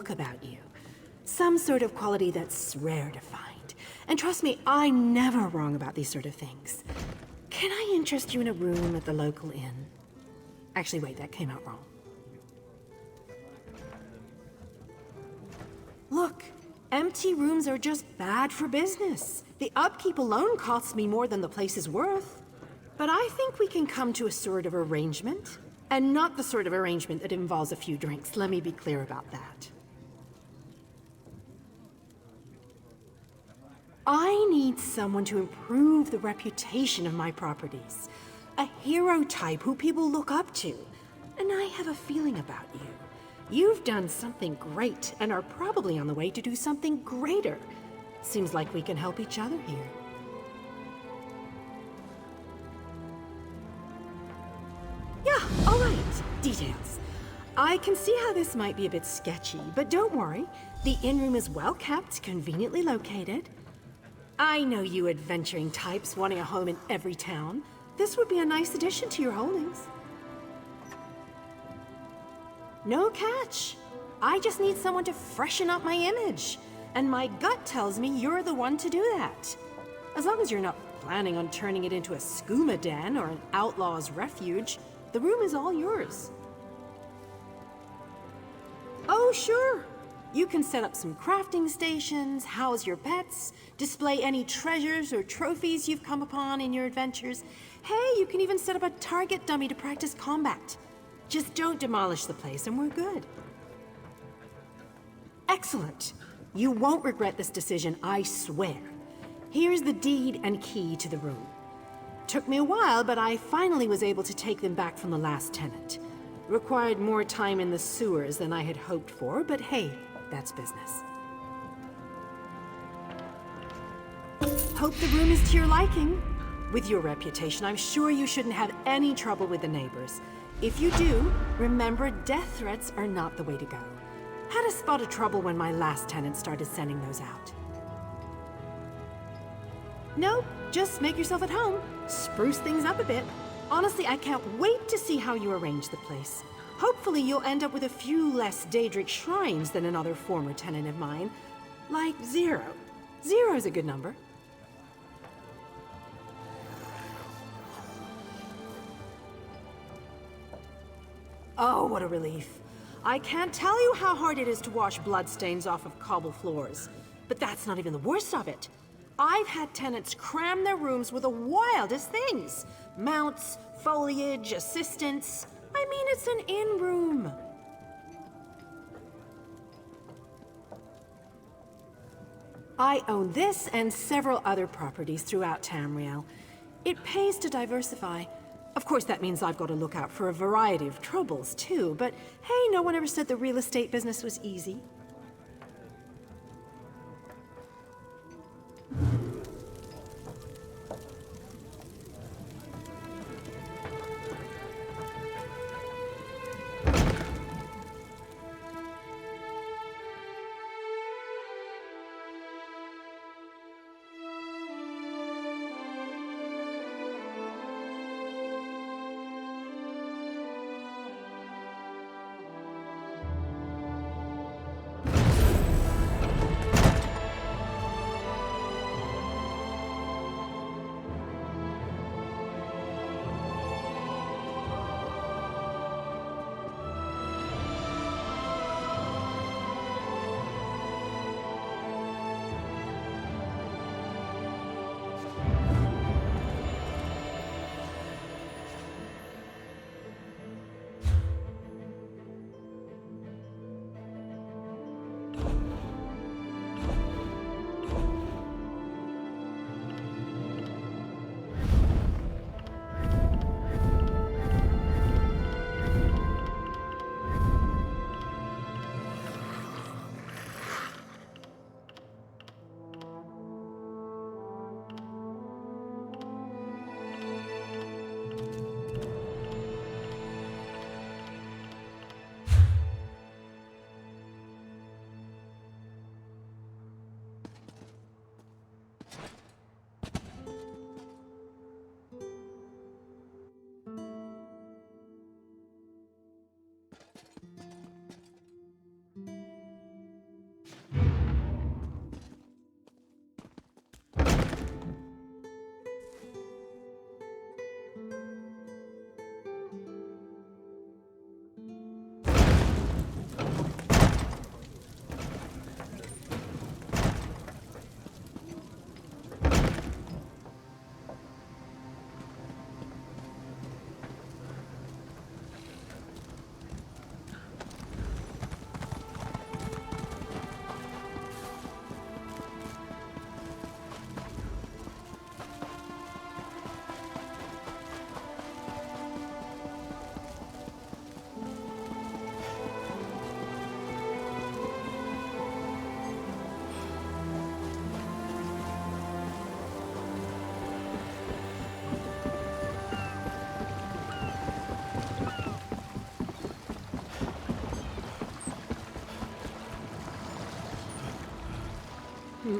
look about you. Some sort of quality that's rare to find. And trust me, I'm never wrong about these sort of things. Can I interest you in a room at the local inn? Actually, wait, that came out wrong. Look, empty rooms are just bad for business. The upkeep alone costs me more than the place is worth. But I think we can come to a sort of arrangement. And not the sort of arrangement that involves a few drinks. Let me be clear about that. I need someone to improve the reputation of my properties. A hero type who people look up to. And I have a feeling about you. You've done something great and are probably on the way to do something greater. Seems like we can help each other here. Yeah, all right. Details. I can see how this might be a bit sketchy, but don't worry. The inn room is well kept, conveniently located. I know you adventuring types wanting a home in every town. This would be a nice addition to your holdings. No catch. I just need someone to freshen up my image. And my gut tells me you're the one to do that. As long as you're not planning on turning it into a skooma den or an outlaw's refuge, the room is all yours. Oh, sure. You can set up some crafting stations, house your pets, display any treasures or trophies you've come upon in your adventures. Hey, you can even set up a target dummy to practice combat. Just don't demolish the place and we're good. Excellent. You won't regret this decision, I swear. Here's the deed and key to the room. Took me a while, but I finally was able to take them back from the last tenant. Required more time in the sewers than I had hoped for, but hey, that's business. Hope the room is to your liking. With your reputation, I'm sure you shouldn't have any trouble with the neighbors. If you do, remember death threats are not the way to go. Had a spot of trouble when my last tenant started sending those out. Nope, just make yourself at home. Spruce things up a bit. Honestly, I can't wait to see how you arrange the place. Hopefully you'll end up with a few less Daedric shrines than another former tenant of mine. Like 0. 0's a good number. Oh, what a relief. I can't tell you how hard it is to wash bloodstains off of cobble floors. But that's not even the worst of it. I've had tenants cram their rooms with the wildest things. Mounts, foliage, assistants. I mean, it's an inn room. I own this and several other properties throughout Tamriel. It pays to diversify. Of course, that means I've got to look out for a variety of troubles, too. But hey, no one ever said the real estate business was easy.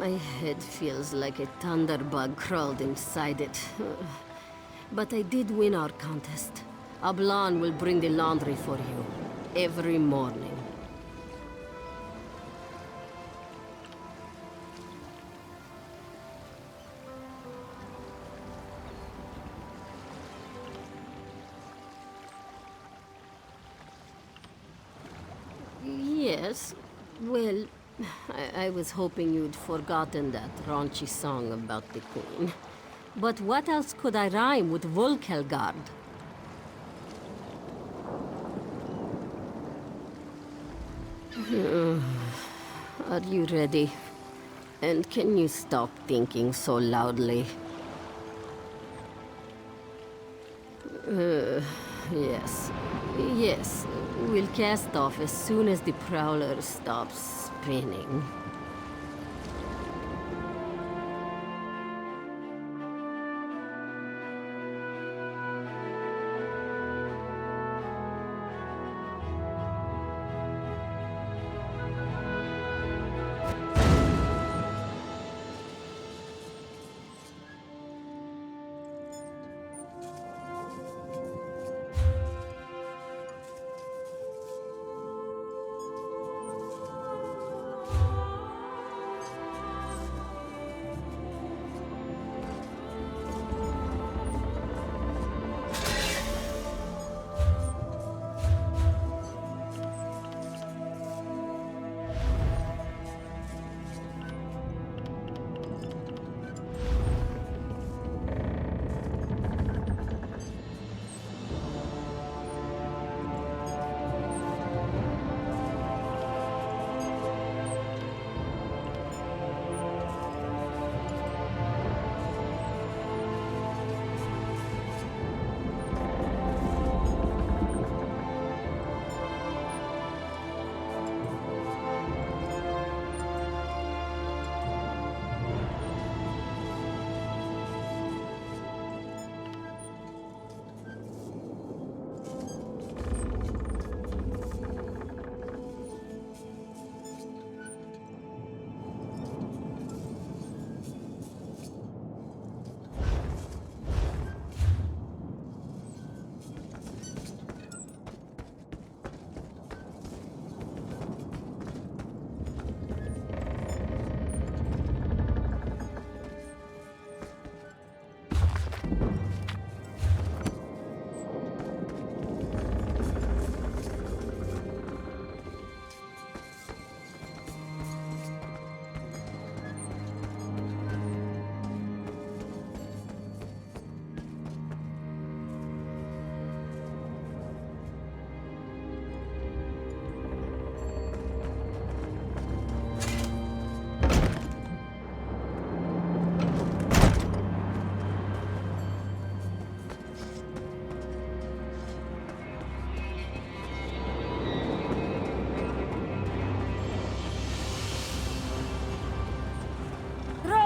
My head feels like a thunderbug crawled inside it. But I did win our contest. Ablan will bring the laundry for you. Every morning. Yes. Well, I was hoping you'd forgotten that raunchy song about the Queen. But what else could I rhyme with Volkelgard? Are you ready? And can you stop thinking so loudly? Yes. Yes. We'll cast off as soon as the Prowler stops spinning.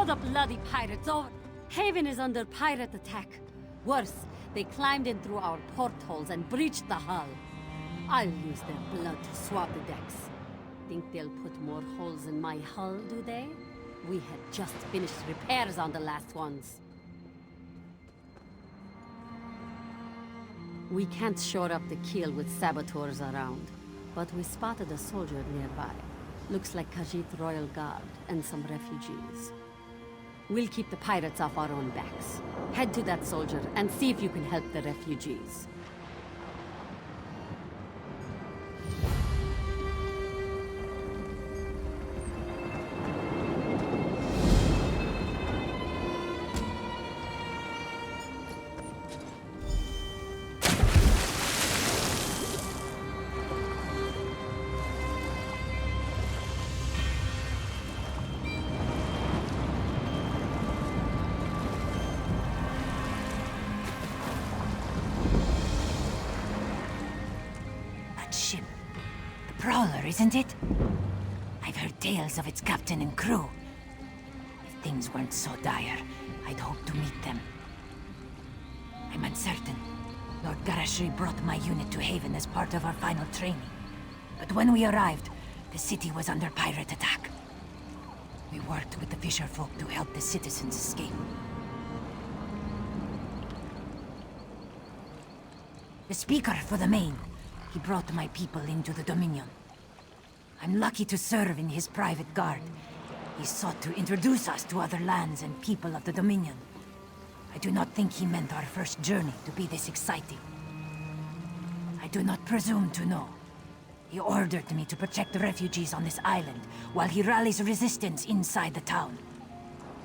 The bloody pirates over. Haven is under pirate attack. Worse, they climbed in through our portholes and breached the hull. I'll use their blood to swab the decks. Think they'll put more holes in my hull, do they? We had just finished repairs on the last ones. We can't shore up the keel with saboteurs around, but we spotted a soldier nearby. Looks like Khajiit Royal Guard and some refugees. We'll keep the pirates off our own backs. Head to that soldier and see if you can help the refugees. Ship. The Prowler, isn't it? I've heard tales of its captain and crew. If things weren't so dire, I'd hope to meet them. I'm uncertain. Lord Garashri brought my unit to Haven as part of our final training. But when we arrived, the city was under pirate attack. We worked with the fisherfolk to help the citizens escape. The speaker for the Main. He brought my people into the Dominion. I'm lucky to serve in his private guard. He sought to introduce us to other lands and people of the Dominion. I do not think he meant our first journey to be this exciting. I do not presume to know. He ordered me to protect the refugees on this island, while he rallies resistance inside the town.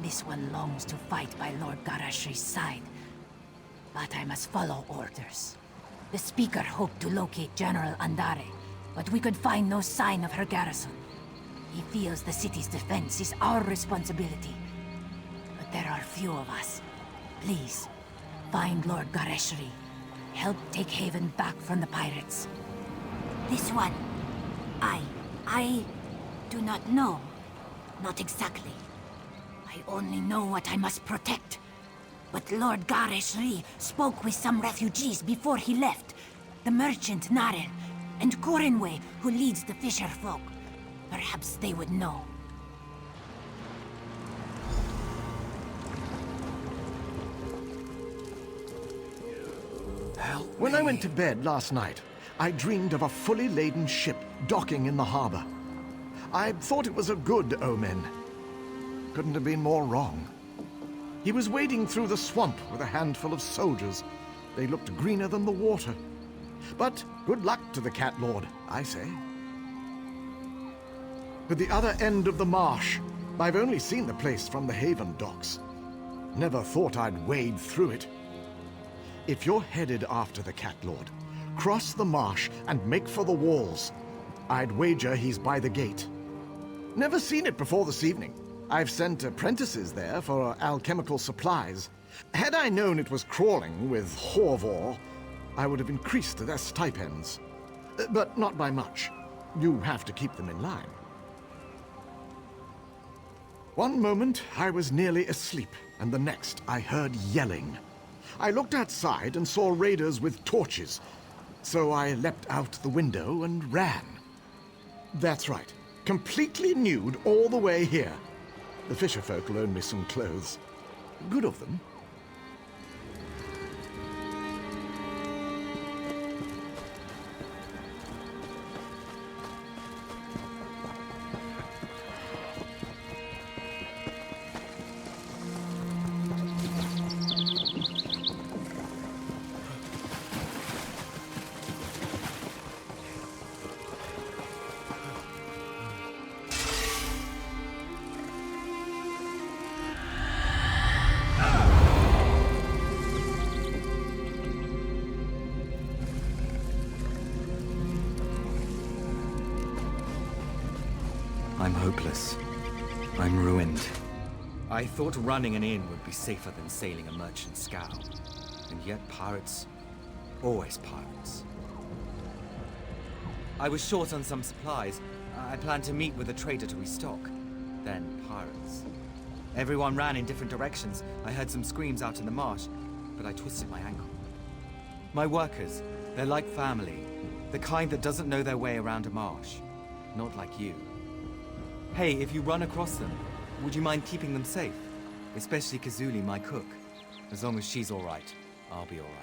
This one longs to fight by Lord Garashri's side, but I must follow orders. The speaker hoped to locate General Andare, but we could find no sign of her garrison. He feels the city's defense is our responsibility, but there are few of us. Please, find Lord Gareshri. Help take Haven back from the pirates. This one, I do not know. Not exactly. I only know what I must protect. But Lord Gareshri spoke with some refugees before he left. The merchant Narel, and Corinway, who leads the fisher folk. Perhaps they would know. When I went to bed last night, I dreamed of a fully laden ship docking in the harbor. I thought it was a good omen. Couldn't have been more wrong. He was wading through the swamp with a handful of soldiers. They looked greener than the water. But good luck to the Cat Lord, I say. At the other end of the marsh, I've only seen the place from the Haven docks. Never thought I'd wade through it. If you're headed after the Cat Lord, cross the marsh and make for the walls. I'd wager he's by the gate. Never seen it before this evening. I've sent apprentices there for alchemical supplies. Had I known it was crawling with Horvor, I would have increased their stipends. But not by much. You have to keep them in line. One moment I was nearly asleep, and the next I heard yelling. I looked outside and saw raiders with torches, so I leapt out the window and ran. That's right, completely nude all the way here. The fisherfolk loaned me some clothes. Good of them. I'm hopeless. I'm ruined. I thought running an inn would be safer than sailing a merchant scow. And yet pirates... always pirates. I was short on some supplies. I planned to meet with a trader to restock. Then pirates. Everyone ran in different directions. I heard some screams out in the marsh, but I twisted my ankle. My workers, they're like family. The kind that doesn't know their way around a marsh. Not like you. Hey, if you run across them, would you mind keeping them safe? Especially Kazuli, my cook. As long as she's all right, I'll be all right.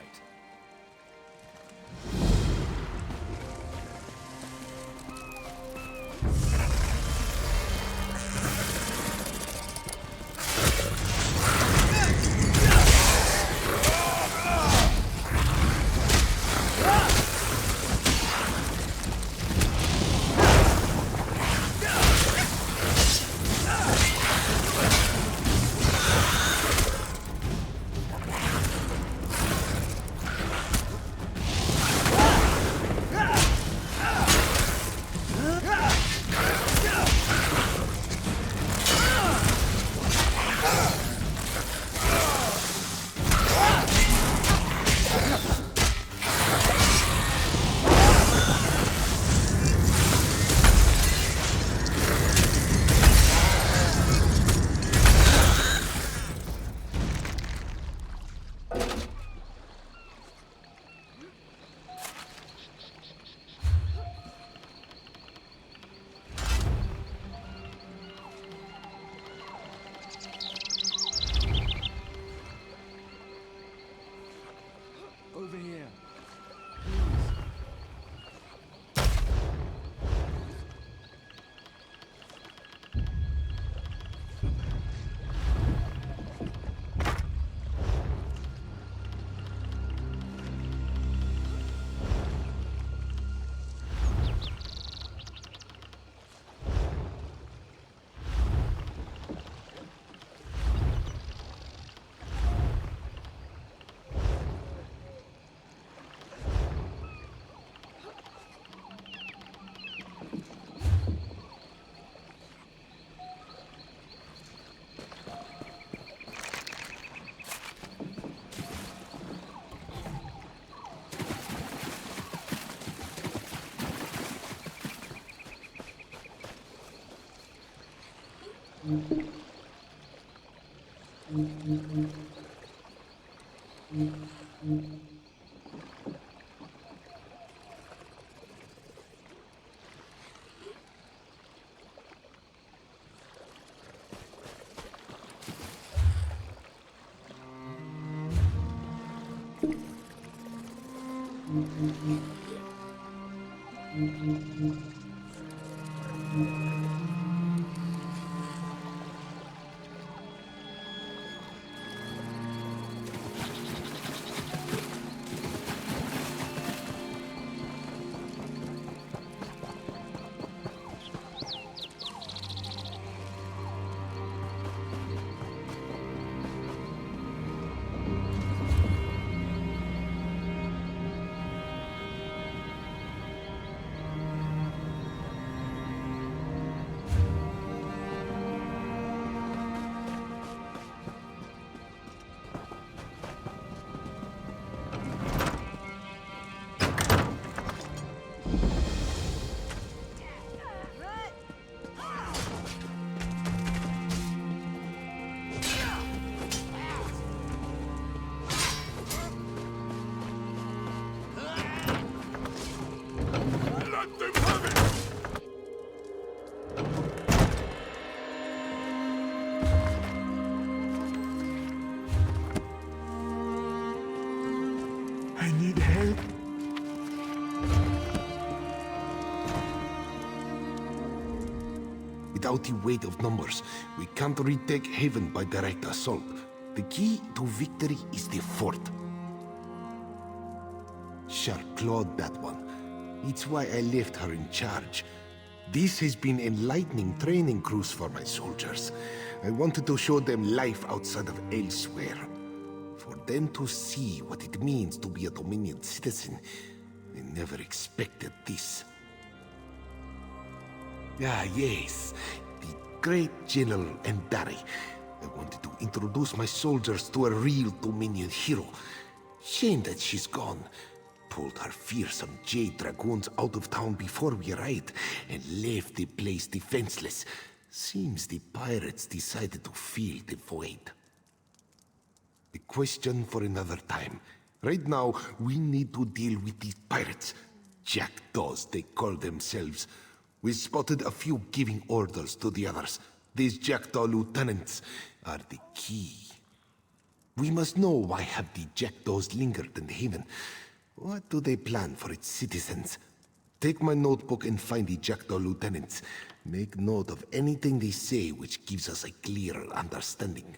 I need help. Without the weight of numbers, we can't retake Haven by direct assault. The key to victory is the fort. Sure, Claude that one. It's why I left her in charge. This has been enlightening training cruise for my soldiers. I wanted to show them life outside of Elsewhere. For them to see what it means to be a Dominion citizen. I never expected this. Ah, yes. The great General Endari. I wanted to introduce my soldiers to a real Dominion hero. Shame that she's gone. Pulled her fearsome Jade Dragoons out of town before we arrived, and left the place defenseless. Seems the pirates decided to fill the void. A question for another time. Right now, we need to deal with these pirates. Jackdaws, they call themselves. We spotted a few giving orders to the others. These Jackdaw lieutenants are the key. We must know why have the Jackdaws lingered in Haven. What do they plan for its citizens? Take my notebook and find the Jackdaw lieutenants. Make note of anything they say which gives us a clearer understanding.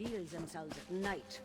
reveals themselves at night.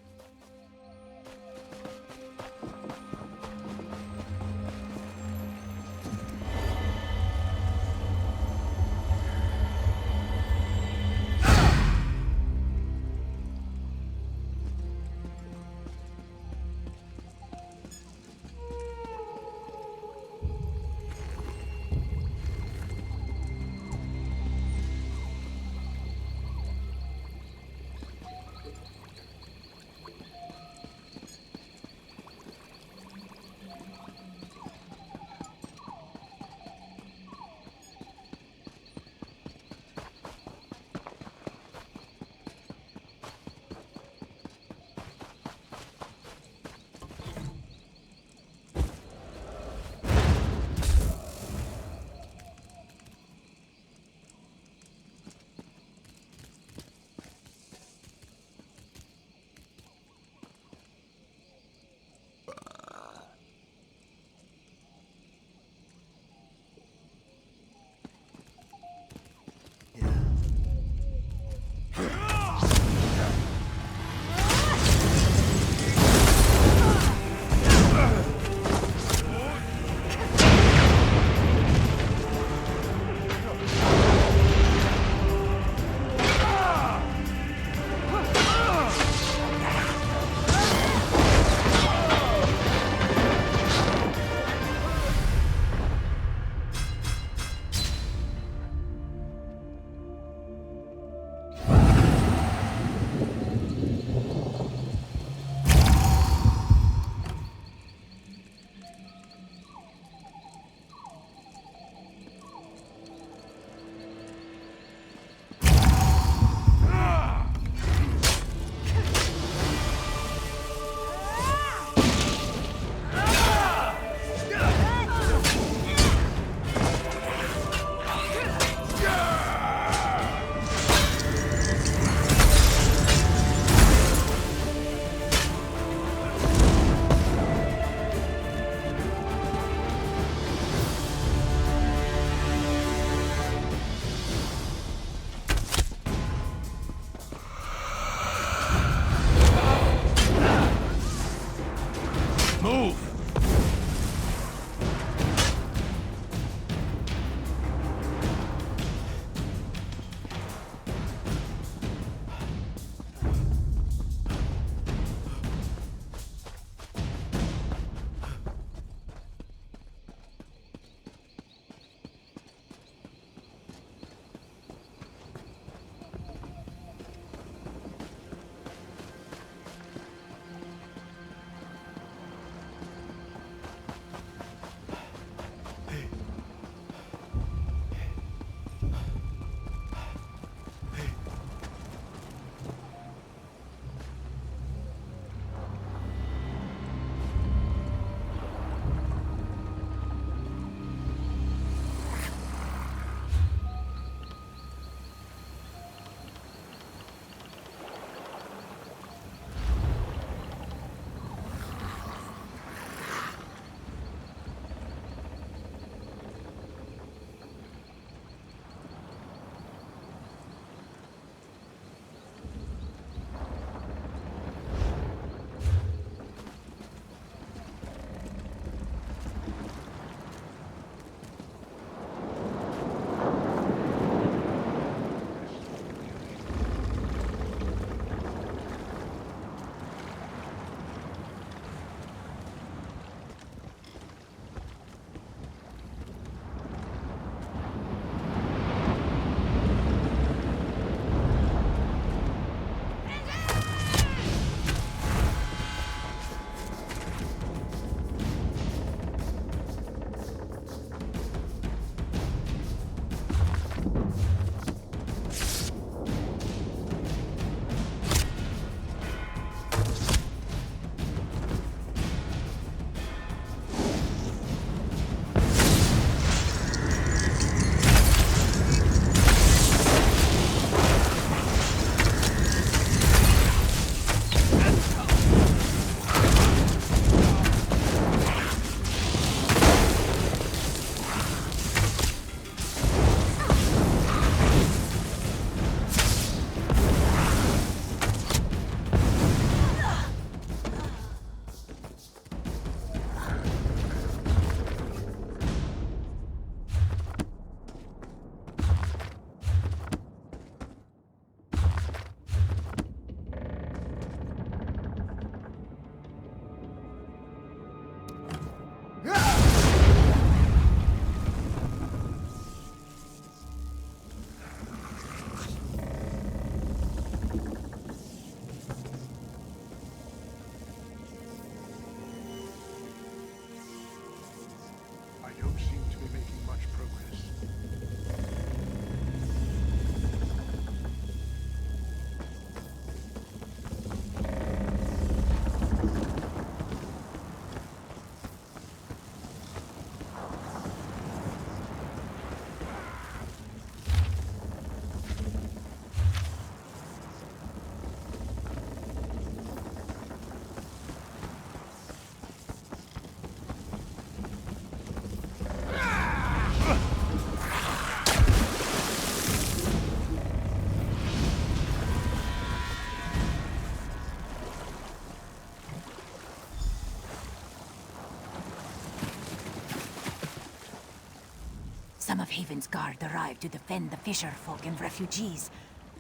of Haven's guard arrived to defend the fisher folk and refugees,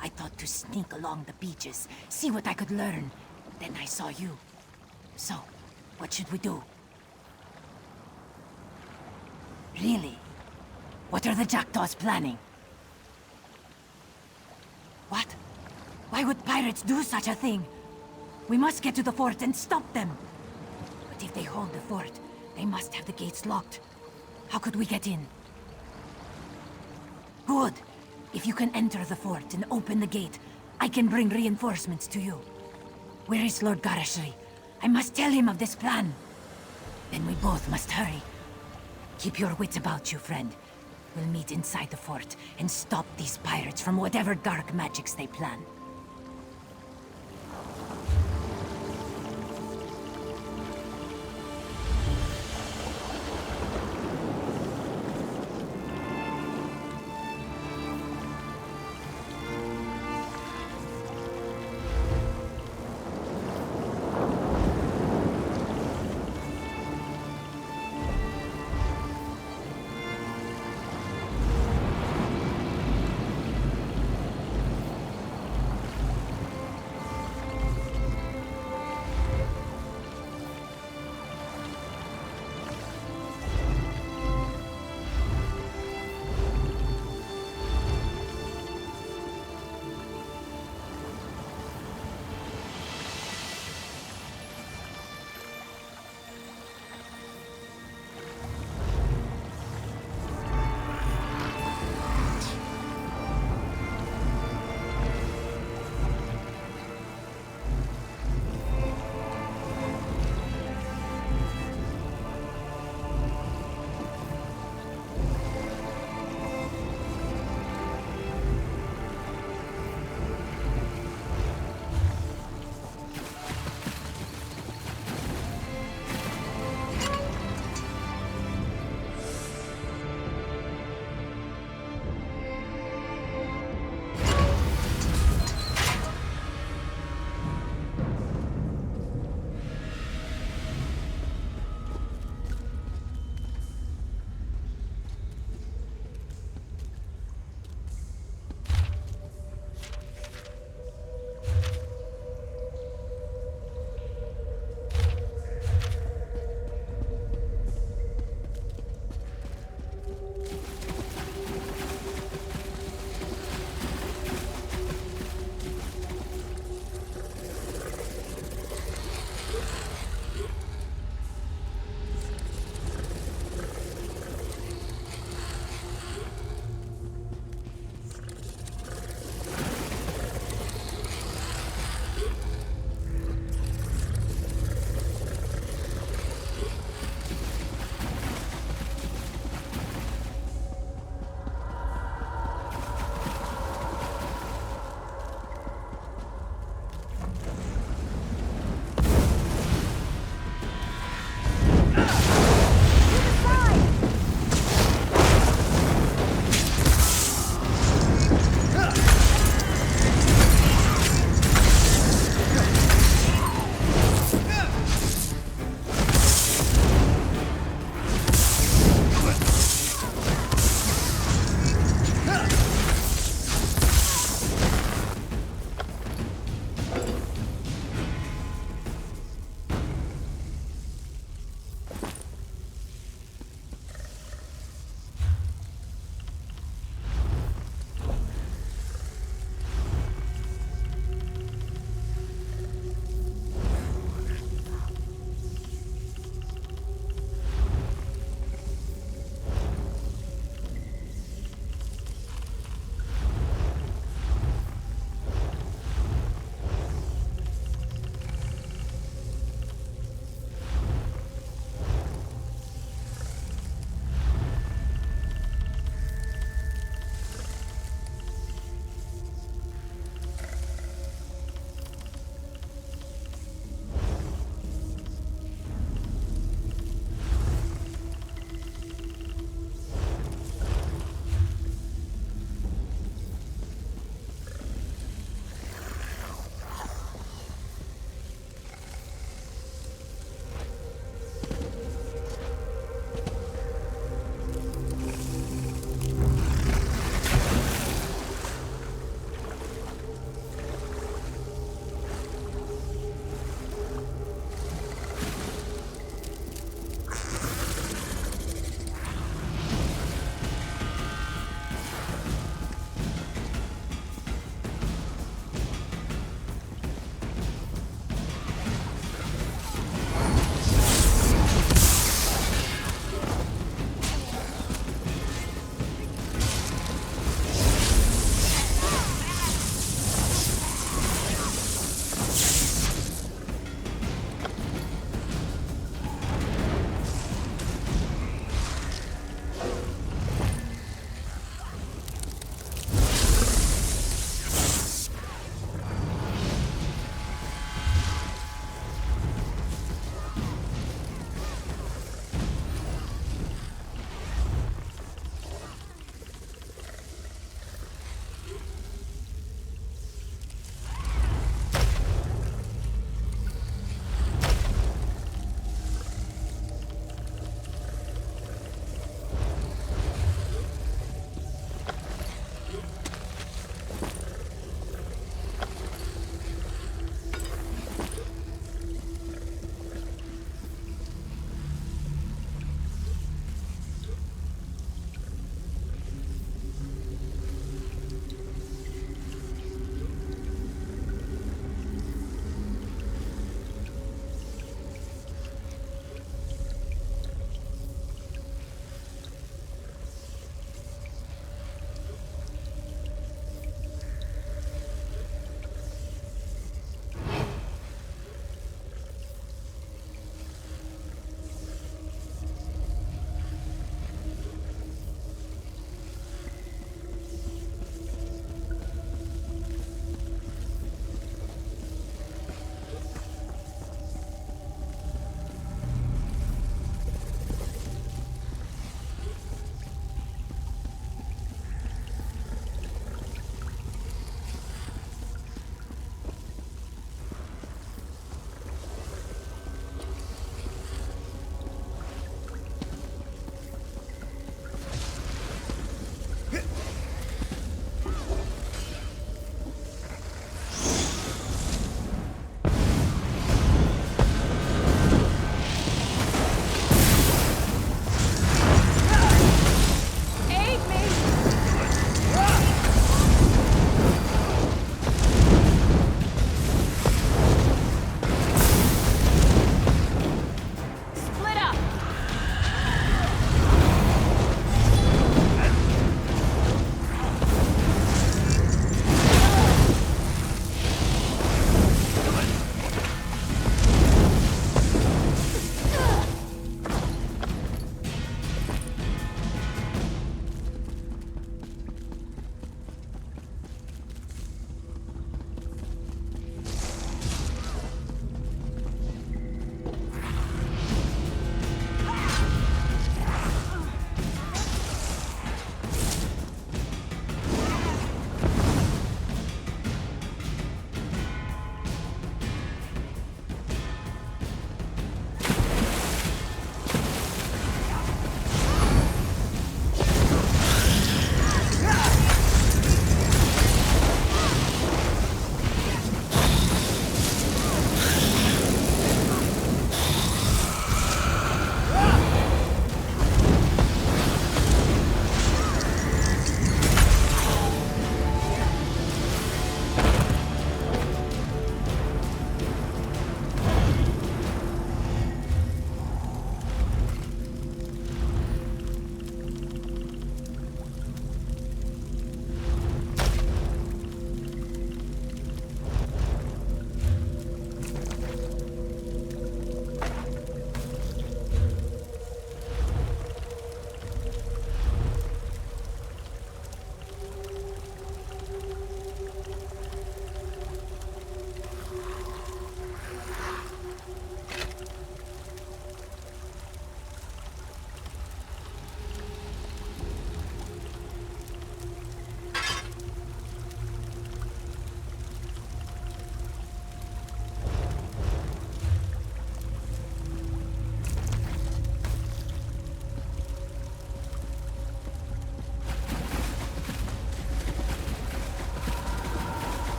I thought to sneak along the beaches, see what I could learn. Then I saw you. So, what should we do? Really? What are the jackdaws planning? What? Why would pirates do such a thing? We must get to the fort and stop them. But if they hold the fort, they must have the gates locked. How could we get in? Good. If you can enter the fort and open the gate, I can bring reinforcements to you. Where is Lord Garashri? I must tell him of this plan. Then we both must hurry. Keep your wits about you, friend. We'll meet inside the fort and stop these pirates from whatever dark magics they plan.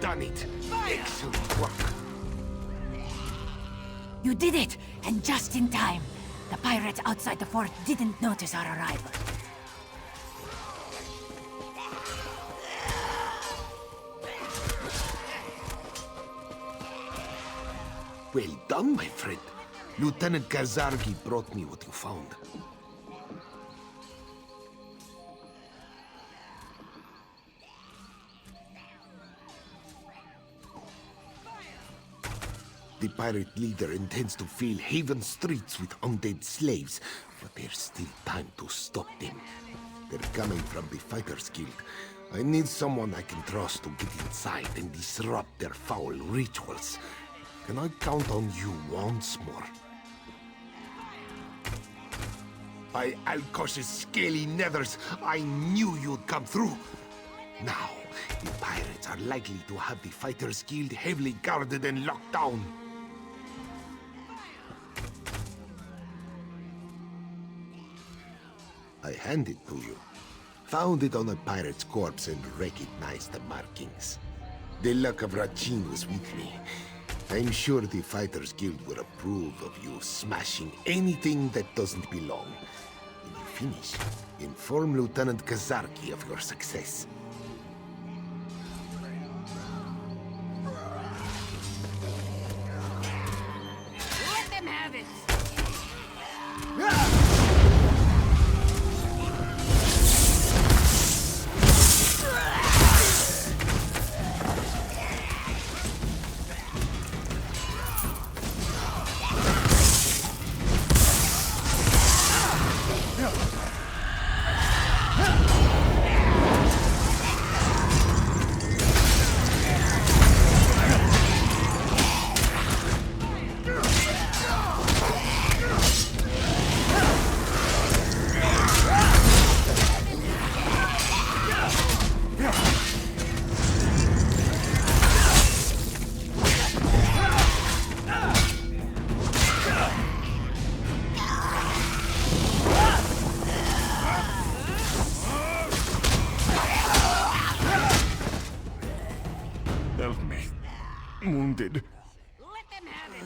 done it! Excellent work! You did it! And just in time. The pirates outside the fort didn't notice our arrival. Well done, my friend. Lieutenant Kazargi brought me what you found. The pirate leader intends to fill Haven streets with undead slaves, but there's still time to stop them. They're coming from the Fighters Guild. I need someone I can trust to get inside and disrupt their foul rituals. Can I count on you once more? By Alkosh's scaly nethers, I knew you'd come through. Now, the pirates are likely to have the Fighters Guild heavily guarded and locked down. I hand it to you. Found it on a pirate's corpse and recognized the markings. The luck of Rachin was with me. I'm sure the Fighters Guild will approve of you smashing anything that doesn't belong. When you finish, inform Lieutenant Kazarki of your success. Let them have it! Help me. Wounded. Let them have it!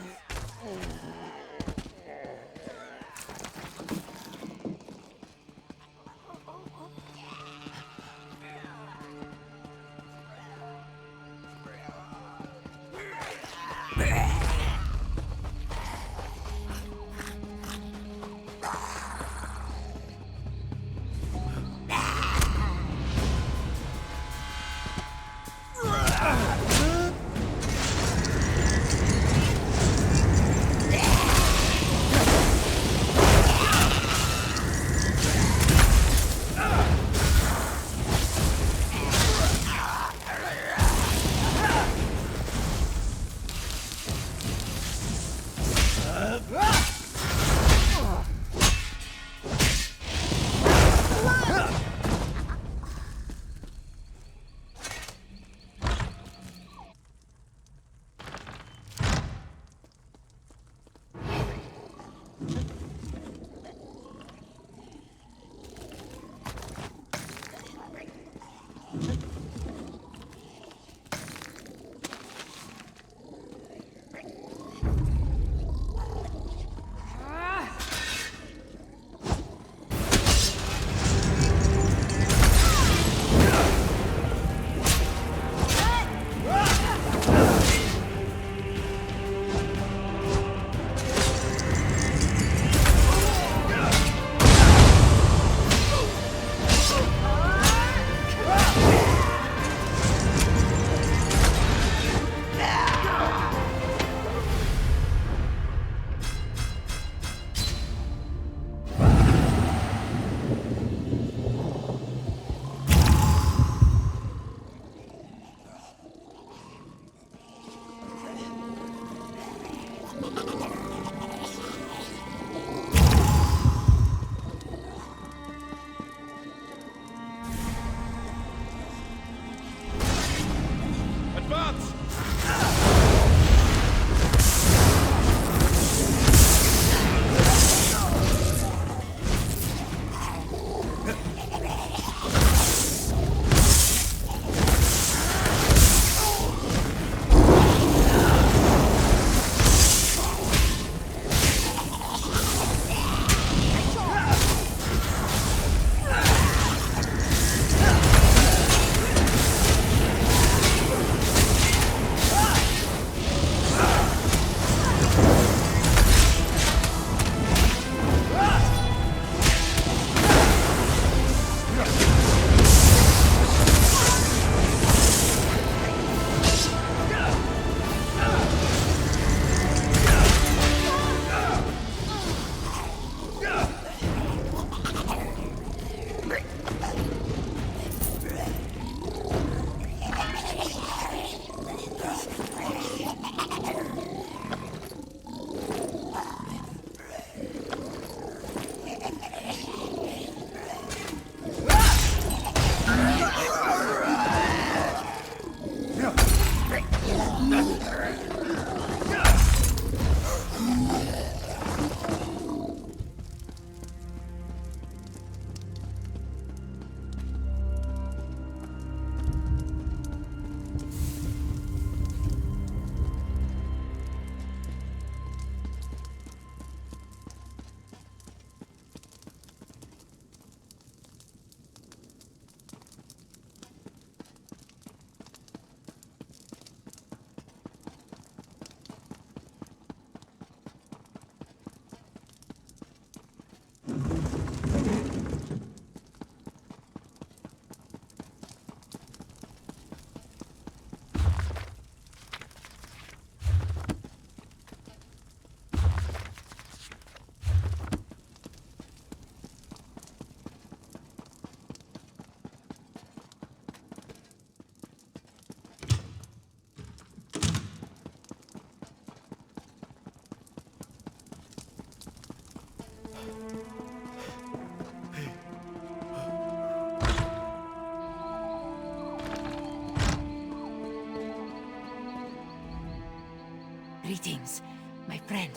Greetings, my friend.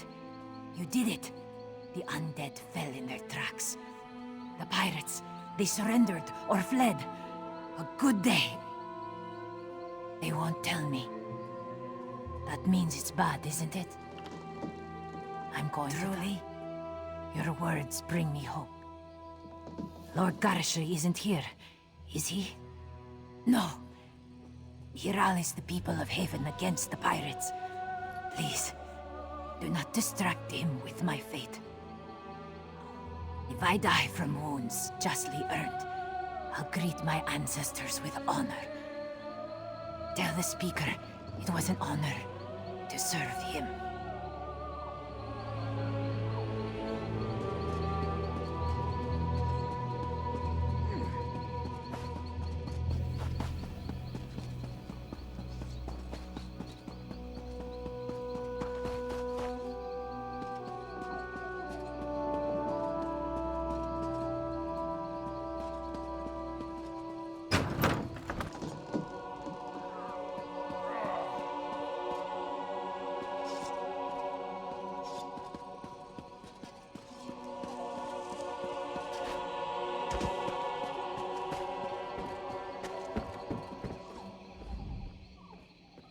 You did it. The undead fell in their tracks. The pirates, they surrendered or fled. A good day. They won't tell me. That means it's bad, isn't it? I'm going truly. Your words bring me hope. Lord Garishri isn't here, is he? No. He rallies the people of Haven against the pirates. Please, do not distract him with my fate. If I die from wounds justly earned, I'll greet my ancestors with honor. Tell the Speaker it was an honor to serve him.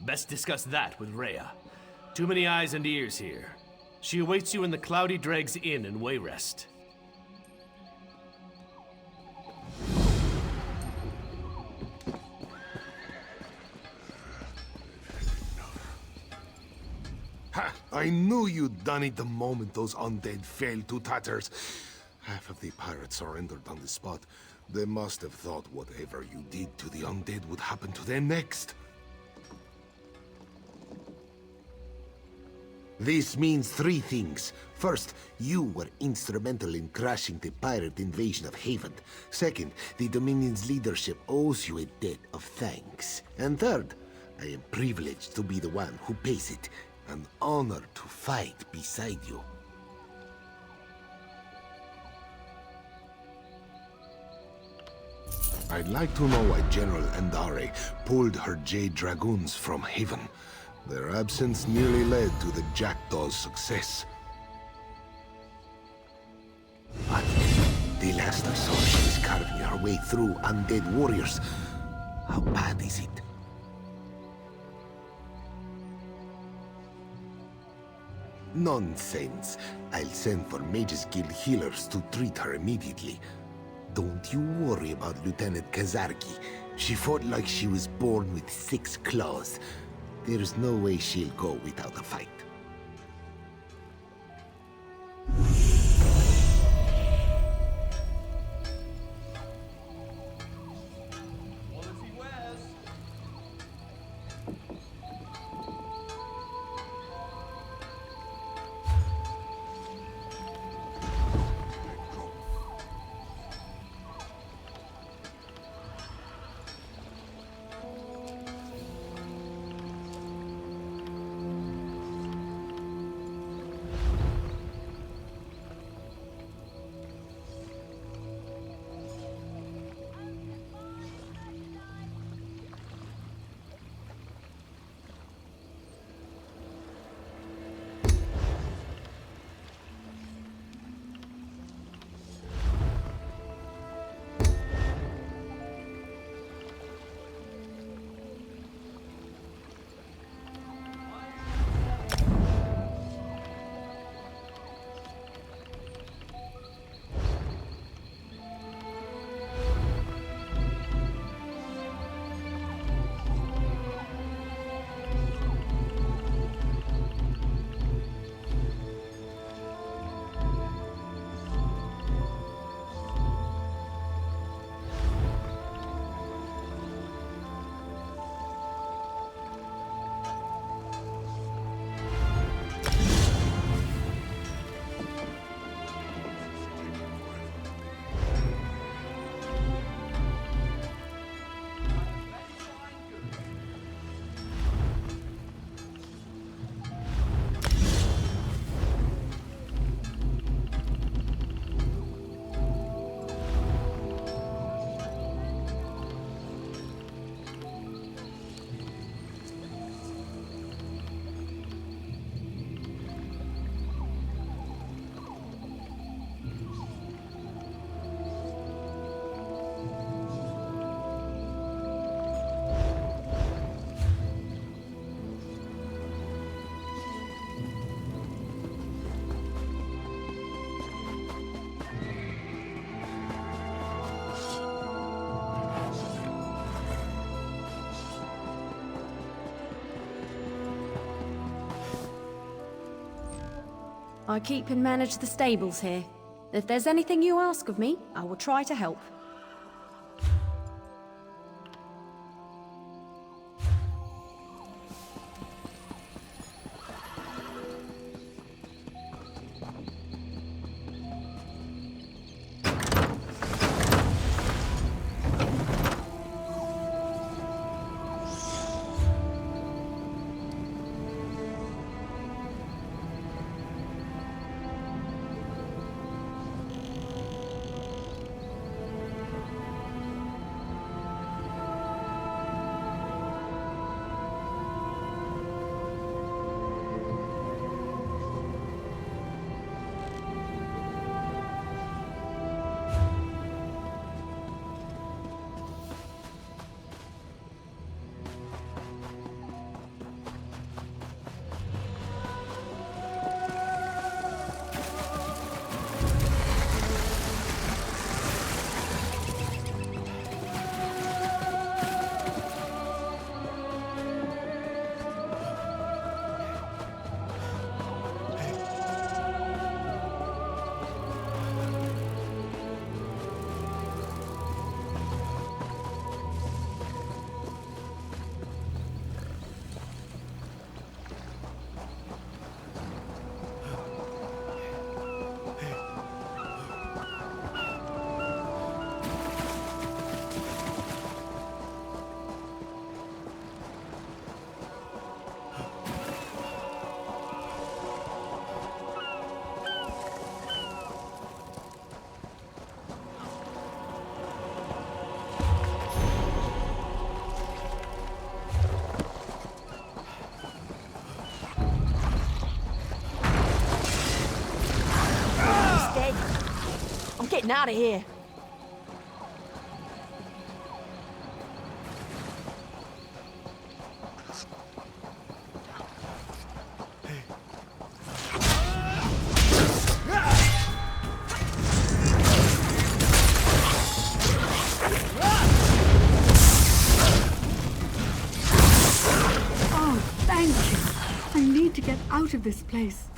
Best discuss that with Rhea. Too many eyes and ears here. She awaits you in the Cloudy Dregs Inn in Wayrest. Ha! I knew you'd done it the moment those undead fell to tatters. Half of the pirates surrendered on the spot. They must have thought whatever you did to the undead would happen to them next. This means three things. First, you were instrumental in crashing the pirate invasion of Haven. Second, the Dominion's leadership owes you a debt of thanks. And third, I am privileged to be the one who pays it. An honor to fight beside you. I'd like to know why General Andare pulled her Jade Dragoons from Haven. Their absence nearly led to the Jackdaw's success. But the last I saw, she was carving her way through undead warriors. How bad is it? Nonsense. I'll send for Mages Guild healers to treat her immediately. Don't you worry about Lieutenant Kazarki. She fought like she was born with 6 claws. There's no way she'll go without a fight. I keep and manage the stables here. If there's anything you ask of me, I will try to help. Getting out of here. Oh, thank you. I need to get out of this place.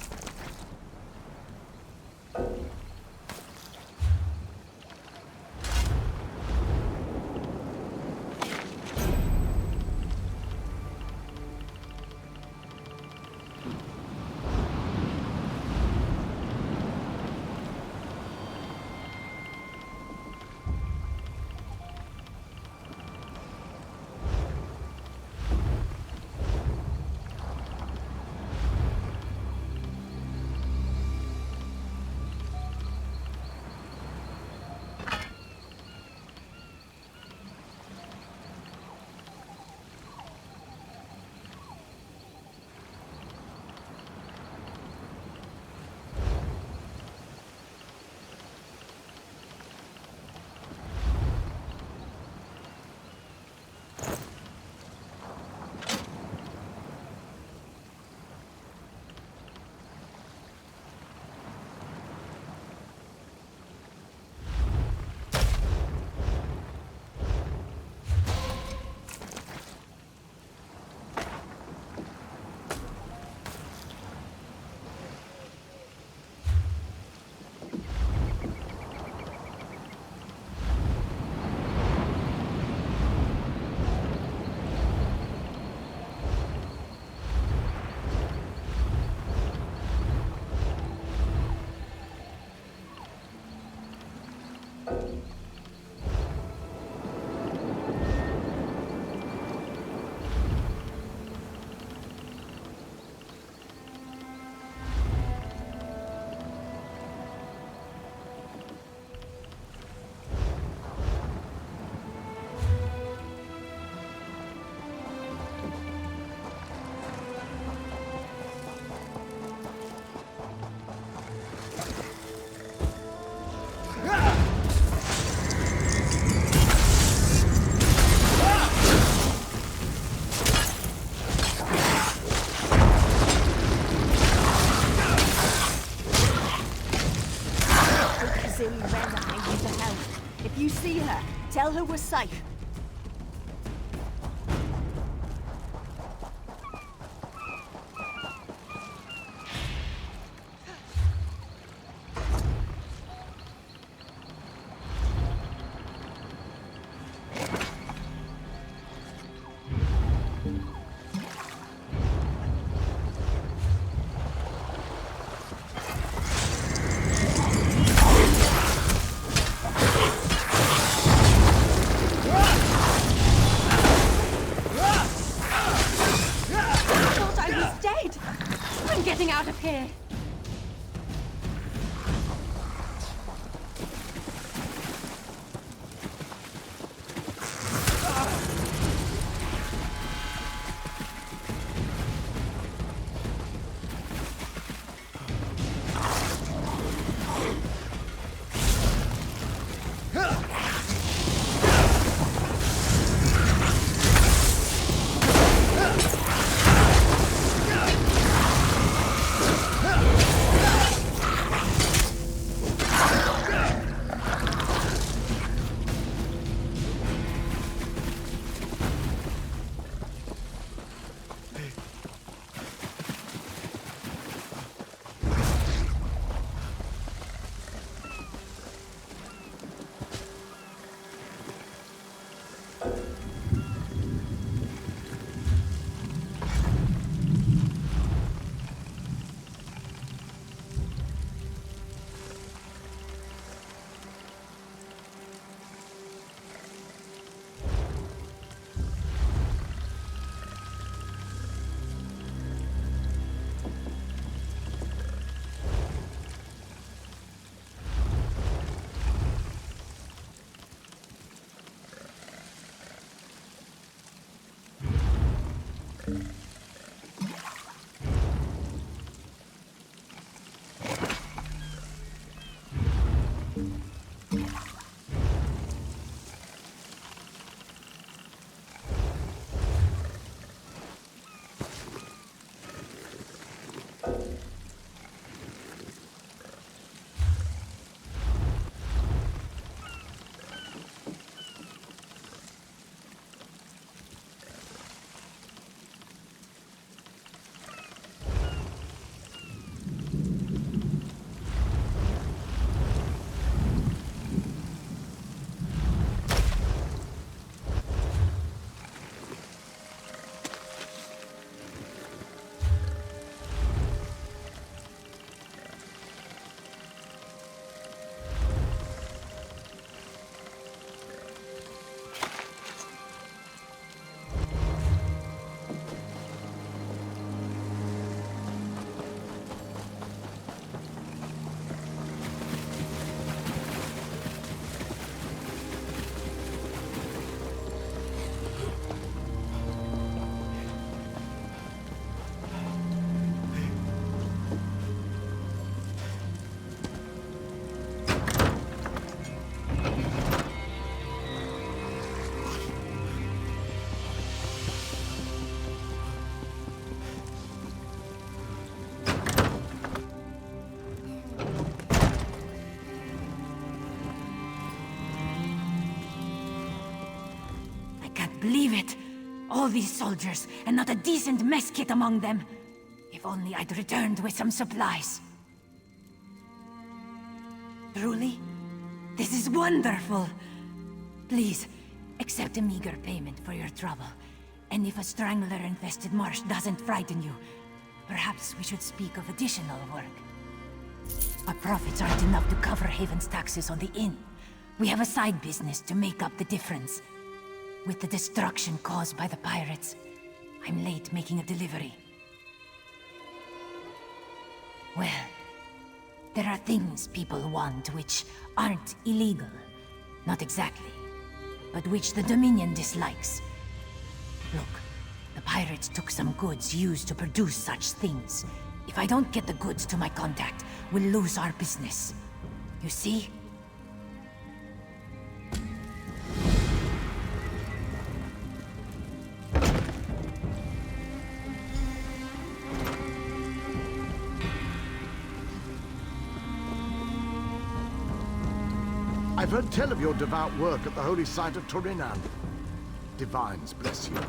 Tell her we're safe. can't believe it. All these soldiers, and not a decent mess kit among them. If only I'd returned with some supplies. Truly? This is wonderful! Please, accept a meager payment for your trouble. And if a strangler-infested marsh doesn't frighten you, perhaps we should speak of additional work. Our profits aren't enough to cover Haven's taxes on the inn. We have a side business to make up the difference. With the destruction caused by the pirates, I'm late making a delivery. Well, there are things people want which aren't illegal. Not exactly. But which the Dominion dislikes. Look, the pirates took some goods used to produce such things. If I don't get the goods to my contact, we'll lose our business. You see? I've heard tell of your devout work at the holy site of Torinan. Divines bless you.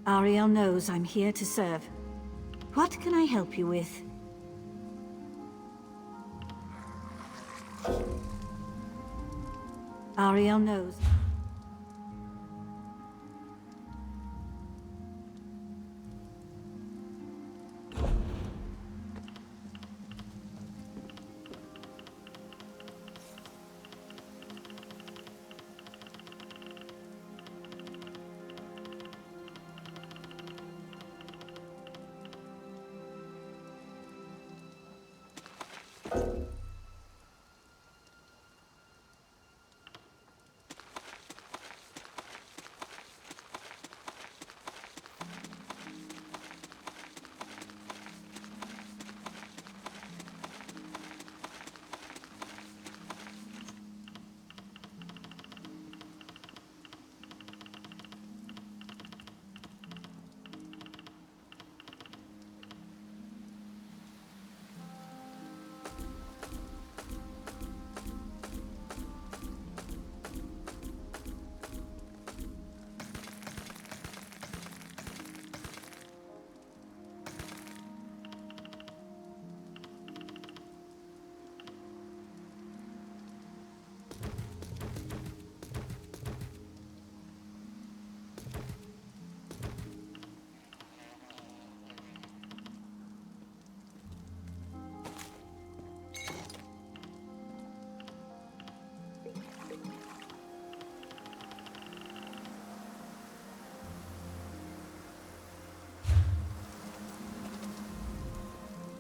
Ariel knows I'm here to serve. What can I help you with? Ariel knows.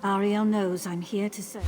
Ariel knows I'm here to serve.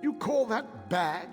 You call that bad?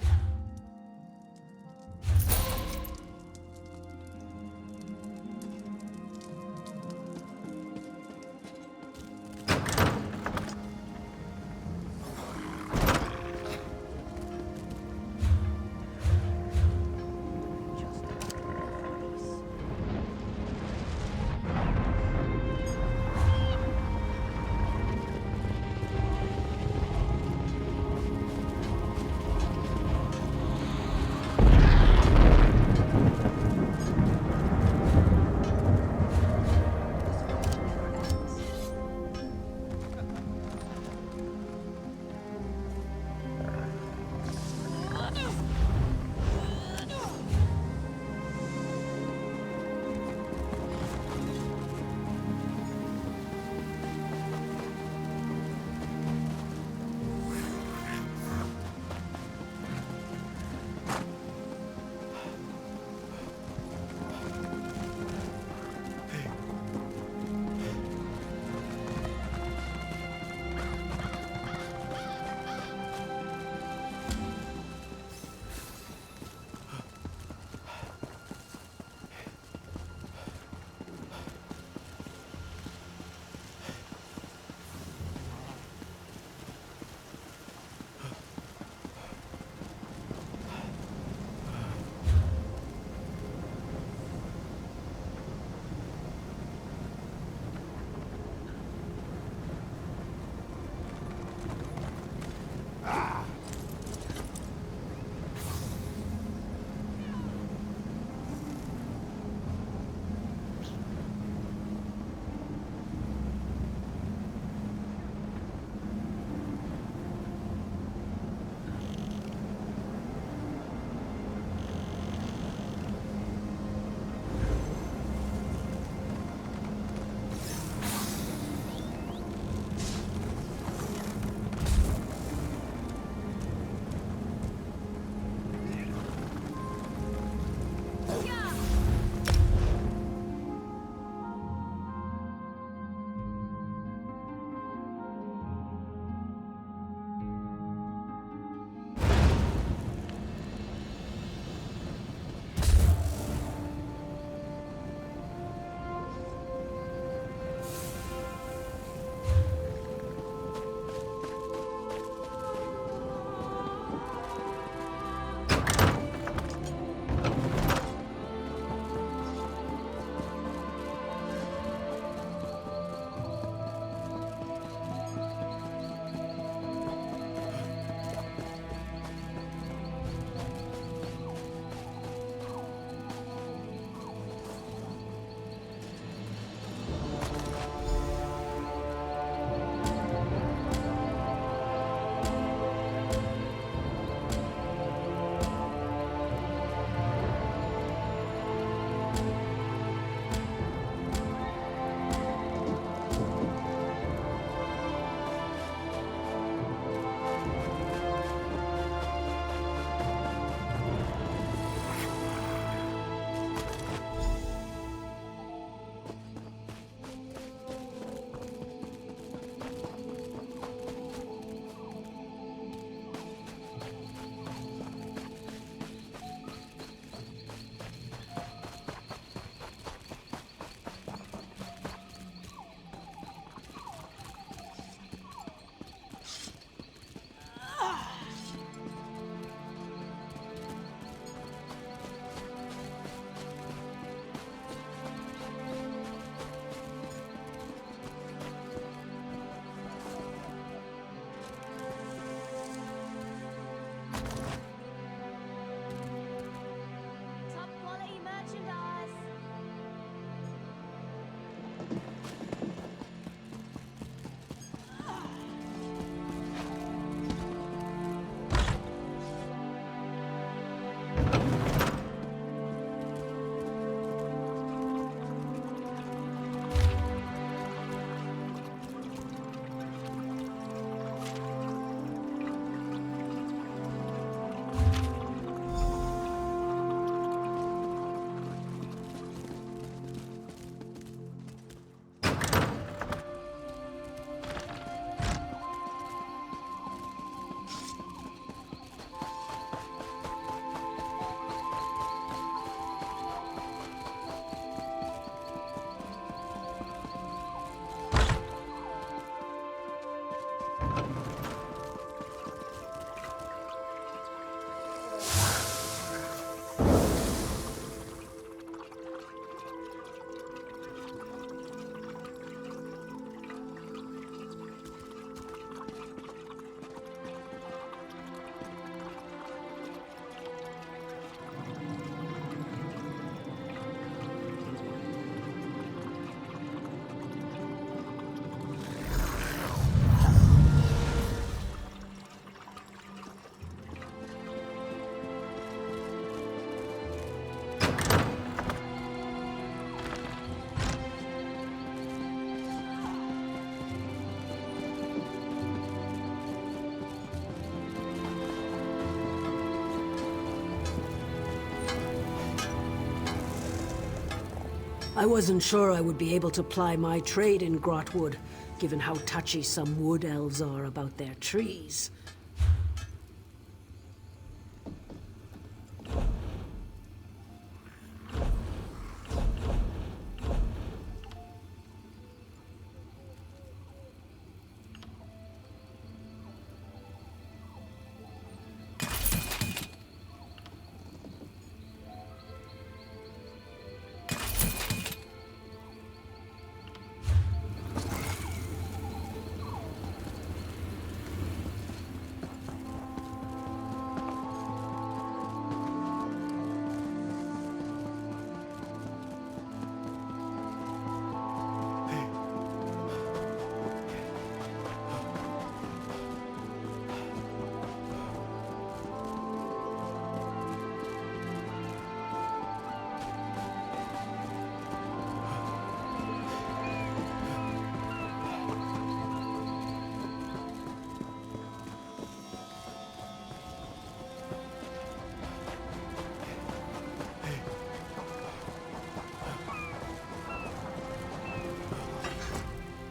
I wasn't sure I would be able to ply my trade in Grotwood, given how touchy some wood elves are about their trees.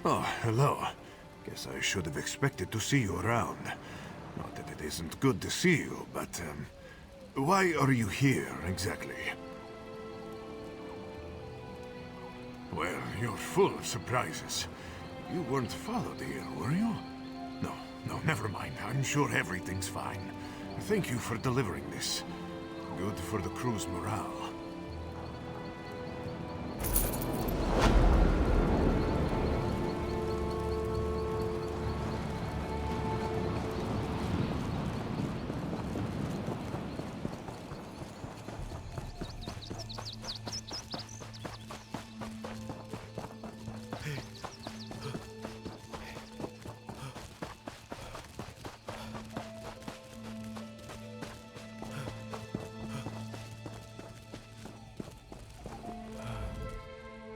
Oh, hello. Guess I should have expected to see you around. Not that it isn't good to see you, but, why are you here, exactly? Well, you're full of surprises. You weren't followed here, were you? No, never mind. I'm sure everything's fine. Thank you for delivering this. Good for the crew's morale.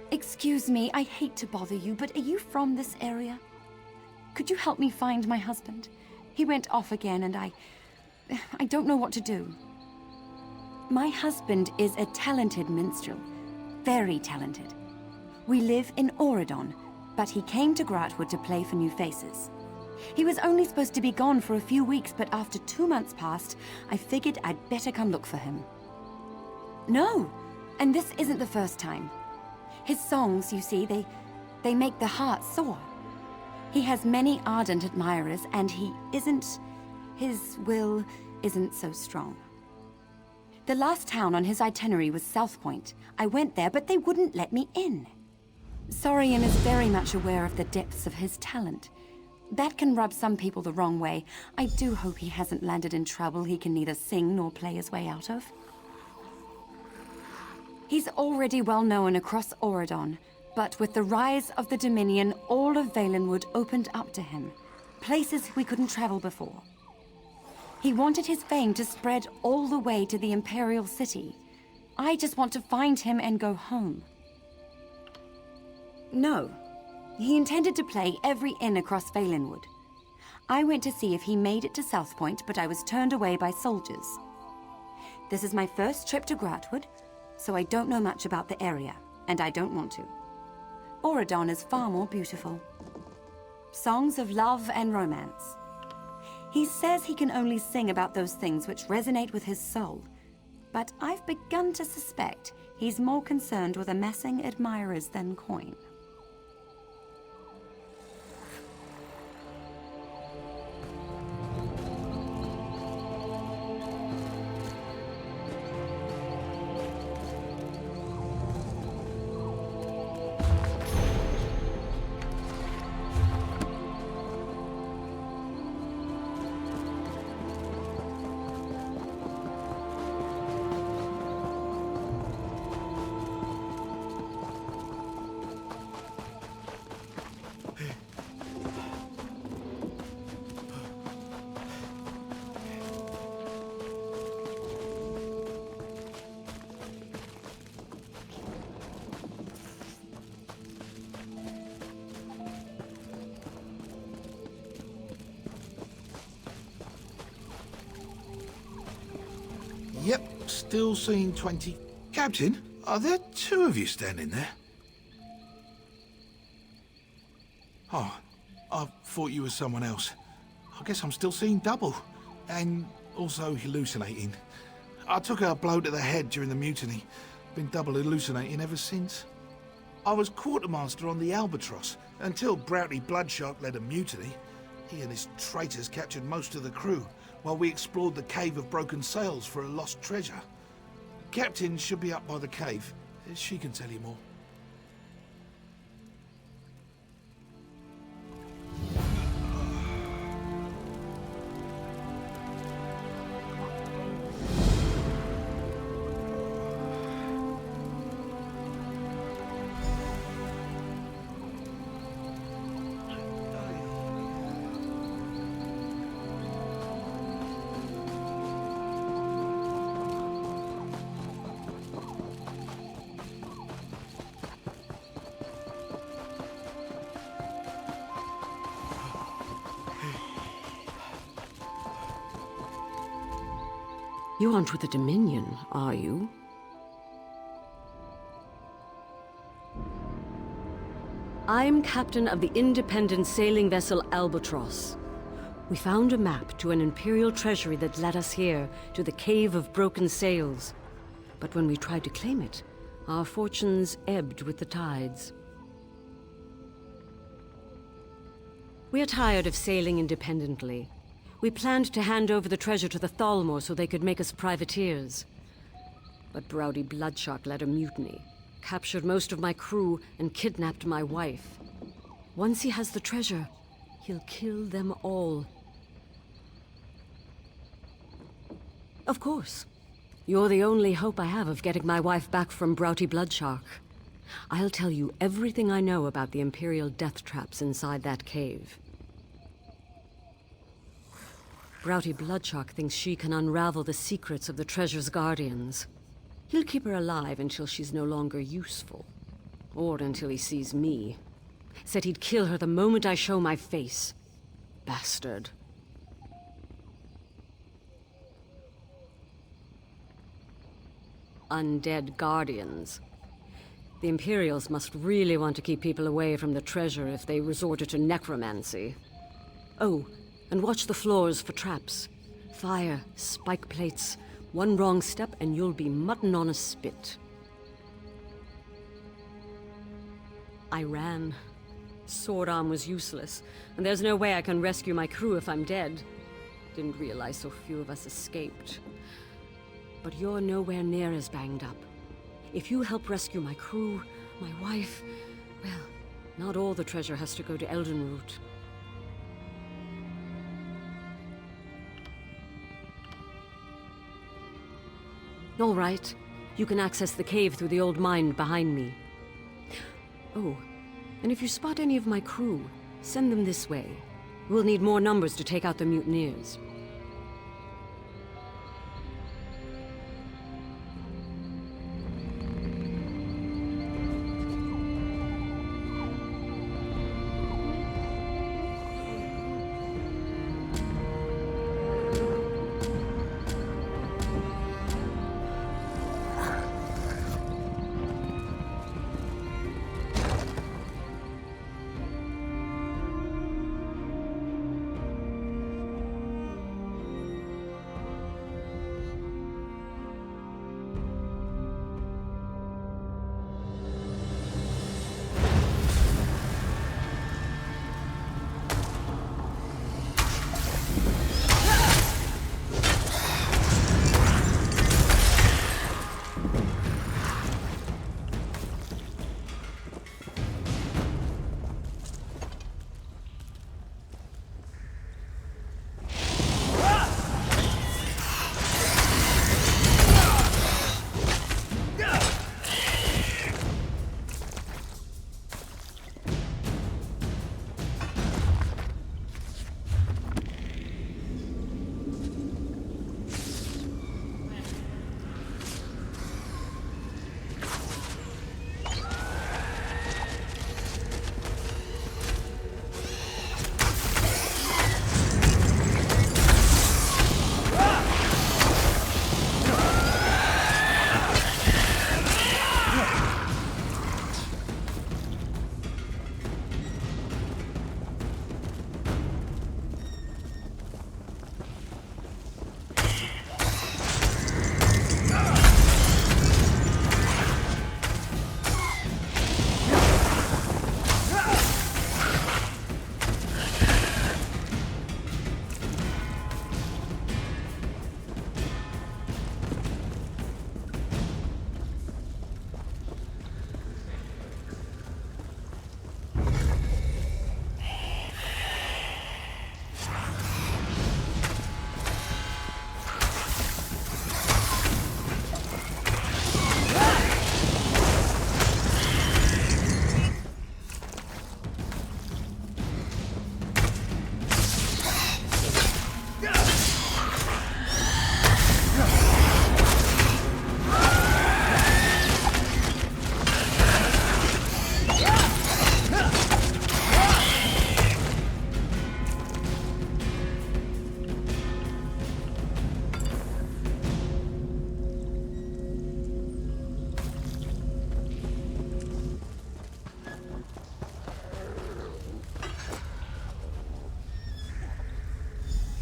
Excuse me, I hate to bother you, but are you from this area? Could you help me find my husband? He went off again and I don't know what to do. My husband is a talented minstrel. Very talented. We live in Auradon, but he came to Grotwood to play for new faces. He was only supposed to be gone for a few weeks, but after 2 months passed, I figured I'd better come look for him. No, and this isn't the first time. His songs, you see, they make the heart soar. He has many ardent admirers, and his will isn't so strong. The last town on his itinerary was South Point. I went there, but they wouldn't let me in. Saurian is very much aware of the depths of his talent. That can rub some people the wrong way. I do hope he hasn't landed in trouble he can neither sing nor play his way out of. He's already well known across Auradon, but with the rise of the Dominion, all of Valenwood opened up to him. Places we couldn't travel before. He wanted his fame to spread all the way to the Imperial City. I just want to find him and go home. No. He intended to play every inn across Valenwood. I went to see if he made it to South Point, but I was turned away by soldiers. This is my first trip to Grotwood, so I don't know much about the area, and I don't want to. Auradon is far more beautiful. Songs of love and romance. He says he can only sing about those things which resonate with his soul, but I've begun to suspect he's more concerned with amassing admirers than coin. Yep, still seeing 20. Captain, Are there two of you standing there? Oh, I thought you were someone else. I guess I'm still seeing double. And also hallucinating. I took a blow to the head during the mutiny. Been double hallucinating ever since. I was quartermaster on the Albatross until Broughty Bloodshark led a mutiny. He and his traitors captured most of the crew while we explored the Cave of Broken Sails for a lost treasure. Captain should be up by the cave. She can tell you more. You aren't with the Dominion, are you? I'm captain of the independent sailing vessel Albatross. We found a map to an Imperial treasury that led us here, to the Cave of Broken Sails. But when we tried to claim it, our fortunes ebbed with the tides. We are tired of sailing independently. We planned to hand over the treasure to the Thalmor so they could make us privateers. But Broughty Bloodshark led a mutiny, captured most of my crew, and kidnapped my wife. Once he has the treasure, he'll kill them all. Of course. You're the only hope I have of getting my wife back from Broughty Bloodshark. I'll tell you everything I know about the Imperial death traps inside that cave. Broughty Bloodshark thinks she can unravel the secrets of the treasure's guardians. He'll keep her alive until she's no longer useful. Or until he sees me. Said he'd kill her the moment I show my face. Bastard. Undead guardians. The Imperials must really want to keep people away from the treasure if they resorted to necromancy. Oh, and watch the floors for traps. Fire, spike plates. One wrong step and you'll be mutton on a spit. I ran. Sword arm was useless, and there's no way I can rescue my crew if I'm dead. Didn't realize so few of us escaped. But you're nowhere near as banged up. If you help rescue my crew, my wife, well, not all the treasure has to go to Eldenroot. All right. You can access the cave through the old mine behind me. Oh, and if you spot any of my crew, send them this way. We'll need more numbers to take out the mutineers.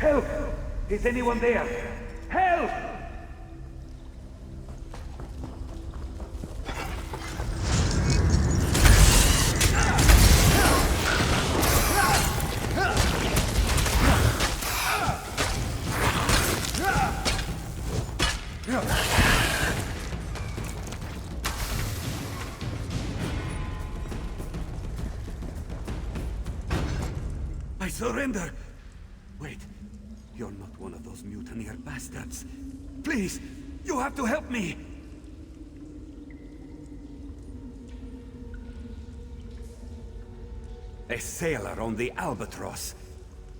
Help! Is anyone there? Help! I surrender! Wait, you're not one of those mutineer bastards. Please, you have to help me! A sailor on the Albatross.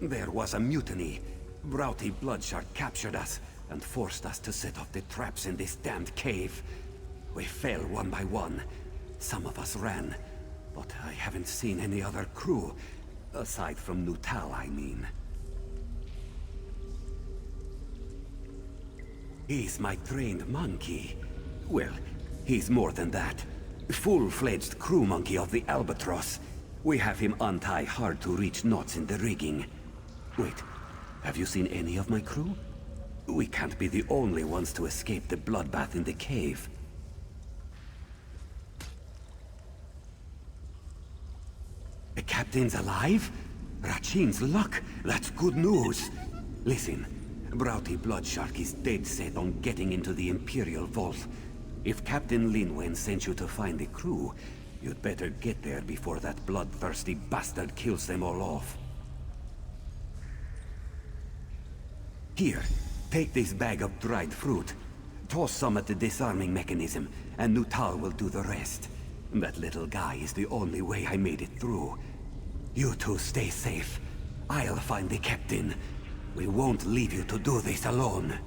There was a mutiny. Broughty Bloodshark captured us and forced us to set off the traps in this damned cave. We fell one by one. Some of us ran, but I haven't seen any other crew. Aside from Nutal, I mean. He's my trained monkey. Well, he's more than that. Full-fledged crew monkey of the Albatross. We have him untie hard-to-reach knots in the rigging. Wait, have you seen any of my crew? We can't be the only ones to escape the bloodbath in the cave. The captain's alive? Rachin's luck. That's good news. Listen, Broughty Bloodshark is dead set on getting into the Imperial Vault. If Captain Linwen sent you to find the crew, you'd better get there before that bloodthirsty bastard kills them all off. Here, take this bag of dried fruit. Toss some at the disarming mechanism, and Nutal will do the rest. That little guy is the only way I made it through. You two stay safe. I'll find the captain. We won't leave you to do this alone.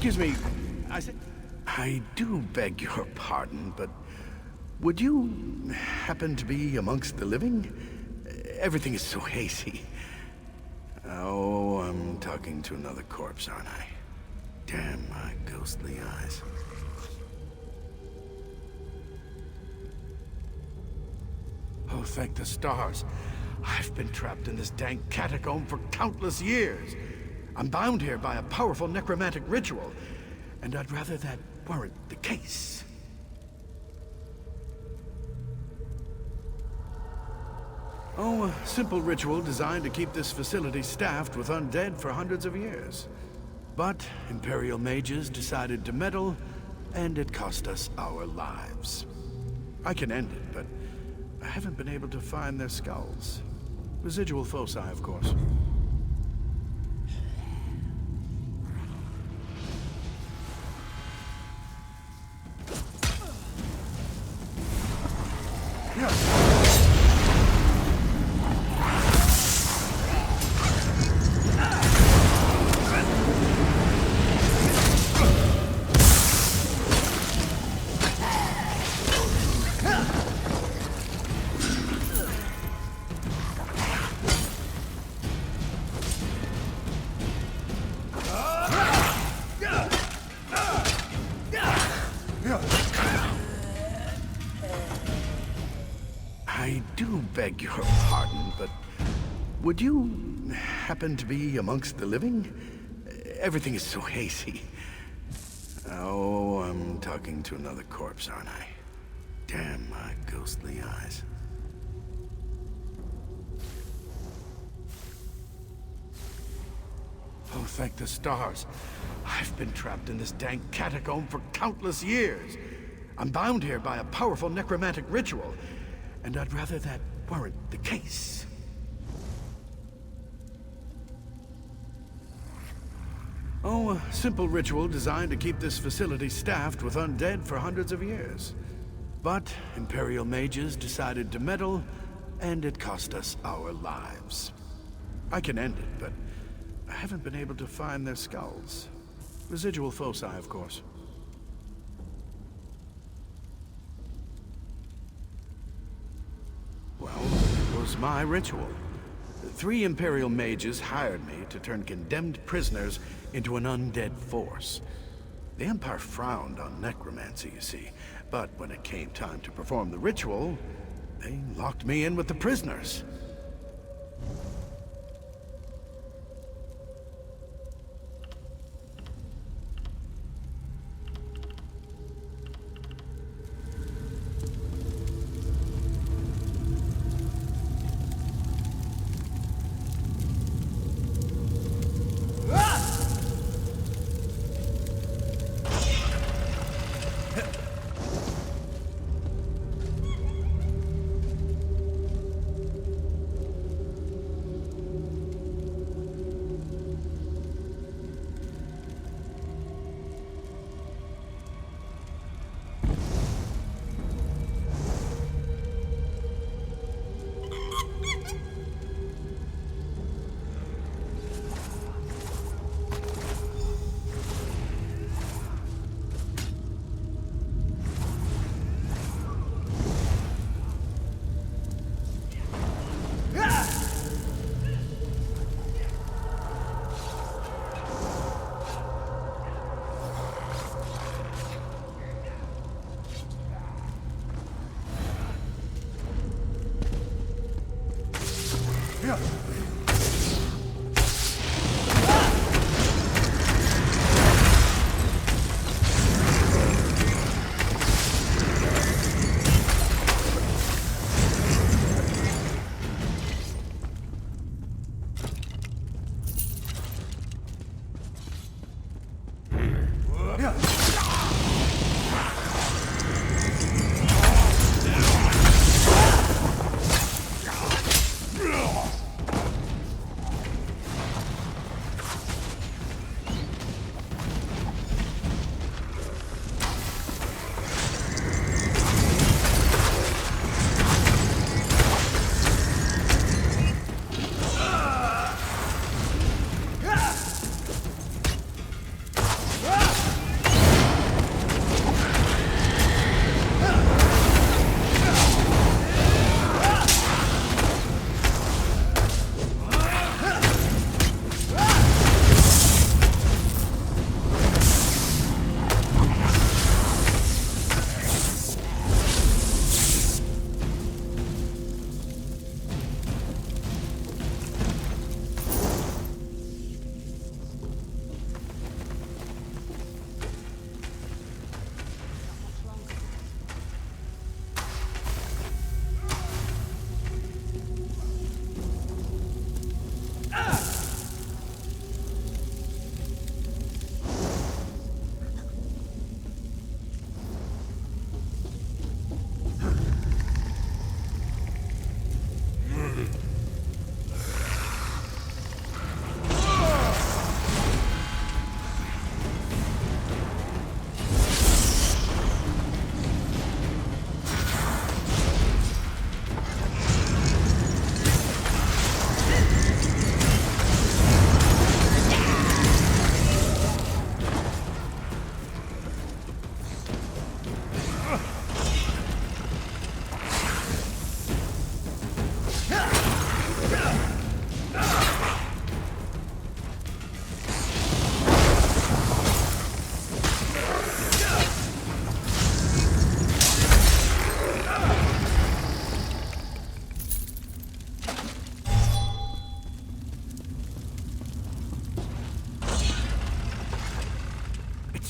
Excuse me, I said... I do beg your pardon, but would you happen to be amongst the living? Everything is so hazy. Oh, I'm talking to another corpse, aren't I? Damn my ghostly eyes. Oh, thank the stars. I've been trapped in this dank catacomb for countless years. I'm bound here by a powerful necromantic ritual, and I'd rather that weren't the case. Oh, a simple ritual designed to keep this facility staffed with undead for hundreds of years. But Imperial mages decided to meddle, and it cost us our lives. I can end it, but I haven't been able to find their skulls. Residual foci, of course. I do beg your pardon, but would you happen to be amongst the living? Everything is so hazy. Oh, I'm talking to another corpse, aren't I? Damn my ghostly eyes. Oh, thank the stars. I've been trapped in this dank catacomb for countless years. I'm bound here by a powerful necromantic ritual, and I'd rather that weren't the case. Oh, a simple ritual designed to keep this facility staffed with undead for hundreds of years. But Imperial mages decided to meddle, and it cost us our lives. I can end it, but I haven't been able to find their skulls. Residual foci, of course. Well, it was my ritual. 3 Imperial mages hired me to turn condemned prisoners into an undead force. The Empire frowned on necromancy, you see, but when it came time to perform the ritual, they locked me in with the prisoners.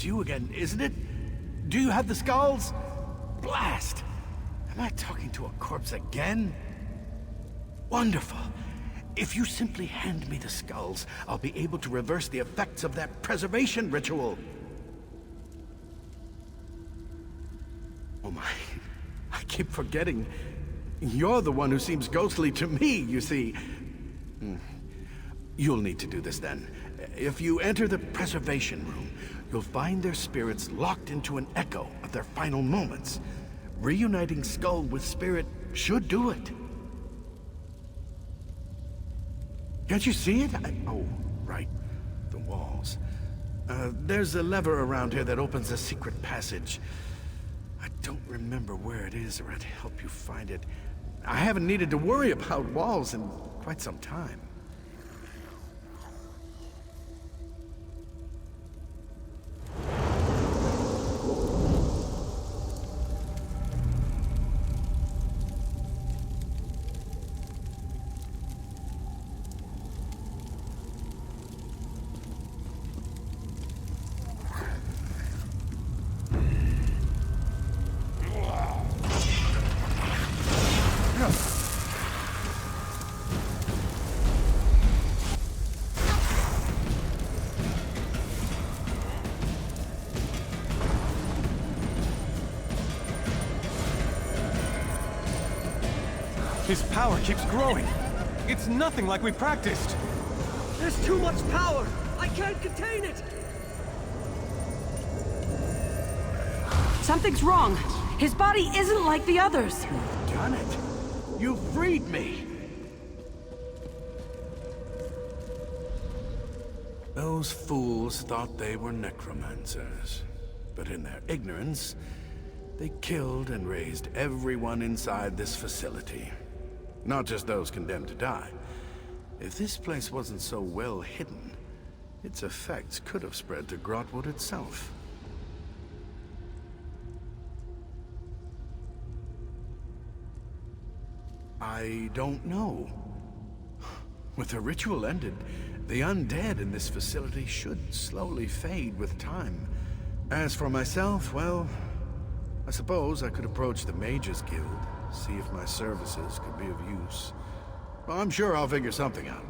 You again, isn't it? Do you have the skulls? Blast! Am I talking to a corpse again? Wonderful. If you simply hand me the skulls, I'll be able to reverse the effects of that preservation ritual. Oh my, I keep forgetting. You're the one who seems ghostly to me, you see. You'll need to do this then. If you enter the preservation room, you'll find their spirits locked into an echo of their final moments. Reuniting skull with spirit should do it. Can't you see it? Oh, right. The walls. There's a lever around here that opens a secret passage. I don't remember where it is, or I'd help you find it. I haven't needed to worry about walls in quite some time. His power keeps growing. It's nothing like we practiced. There's too much power! I can't contain it! Something's wrong. His body isn't like the others. You've done it. You freed me. Those fools thought they were necromancers. But in their ignorance, they killed and raised everyone inside this facility. Not just those condemned to die. If this place wasn't so well hidden, its effects could have spread to Grotwood itself. I don't know. With the ritual ended, the undead in this facility should slowly fade with time. As for myself, well, I suppose I could approach the Mages Guild, see if my services could be of use. Well, I'm sure I'll figure something out.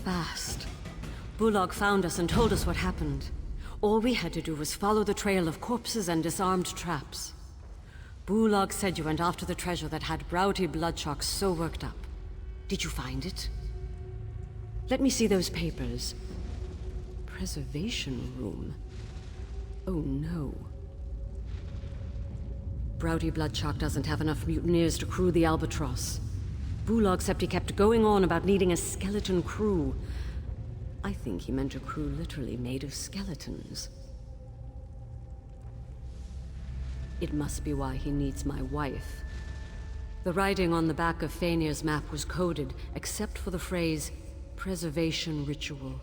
fast. Bullock found us and told us what happened. All we had to do was follow the trail of corpses and disarmed traps. Bullock said you went after the treasure that had Broughty Bloodshark so worked up. Did you find it? Let me see those papers. Preservation room. Oh no. Broughty Bloodshark doesn't have enough mutineers to crew the Albatross. Bullock said he kept going on about needing a skeleton crew. I think he meant a crew literally made of skeletons. It must be why he needs my wife. The writing on the back of Faenir's map was coded, except for the phrase, preservation ritual.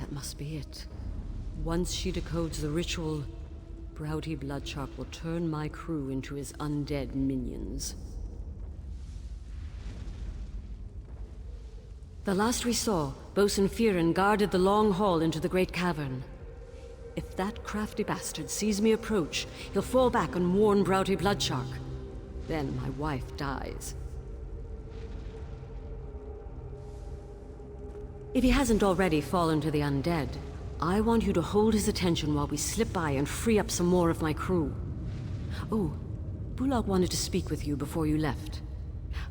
That must be it. Once she decodes the ritual, Broughty Bloodshark will turn my crew into his undead minions. The last we saw, Bosun Fearon guarded the long hall into the Great Cavern. If that crafty bastard sees me approach, he'll fall back and warn Broughty Bloodshark. Then my wife dies. If he hasn't already fallen to the undead, I want you to hold his attention while we slip by and free up some more of my crew. Oh, Bullock wanted to speak with you before you left.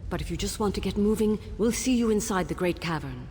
But if you just want to get moving, we'll see you inside the Great Cavern.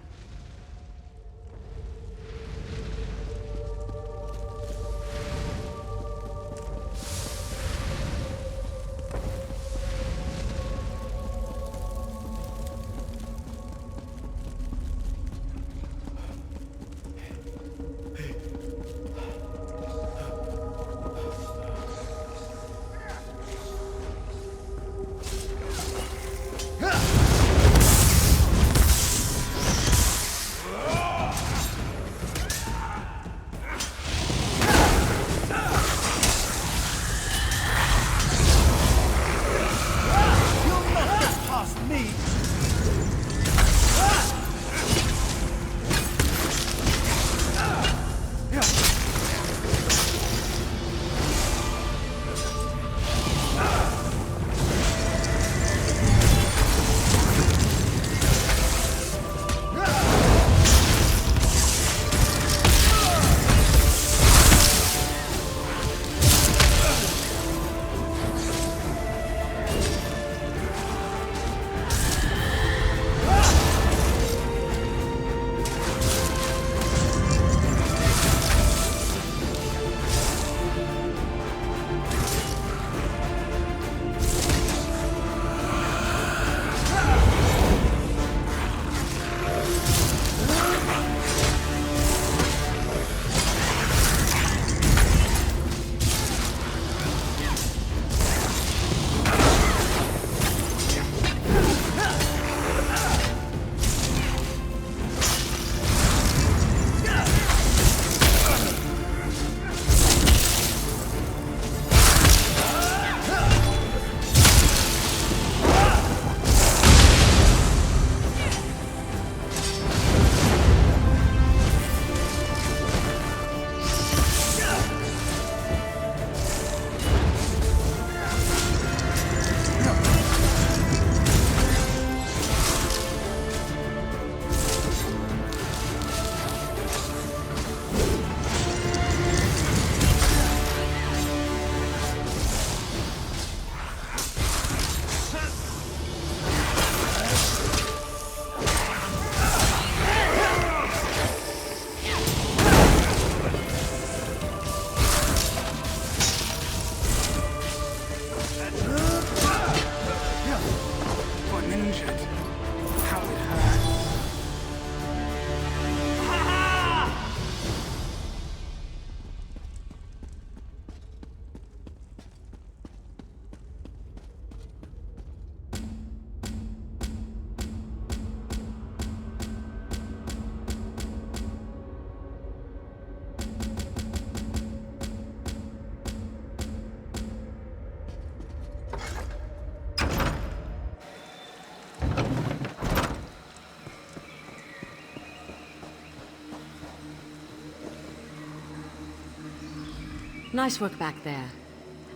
Nice work back there.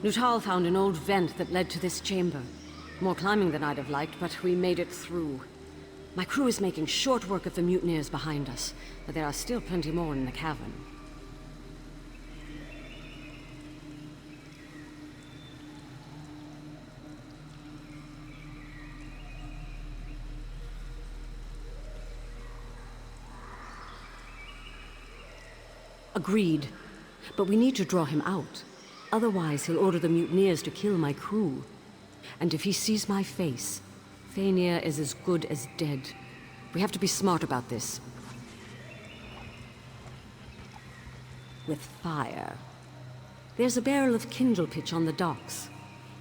Nuttall found an old vent that led to this chamber. More climbing than I'd have liked, but we made it through. My crew is making short work of the mutineers behind us, but there are still plenty more in the cavern. Agreed. But we need to draw him out. Otherwise, he'll order the mutineers to kill my crew. And if he sees my face, Faenir is as good as dead. We have to be smart about this. With fire. There's a barrel of kindle pitch on the docks.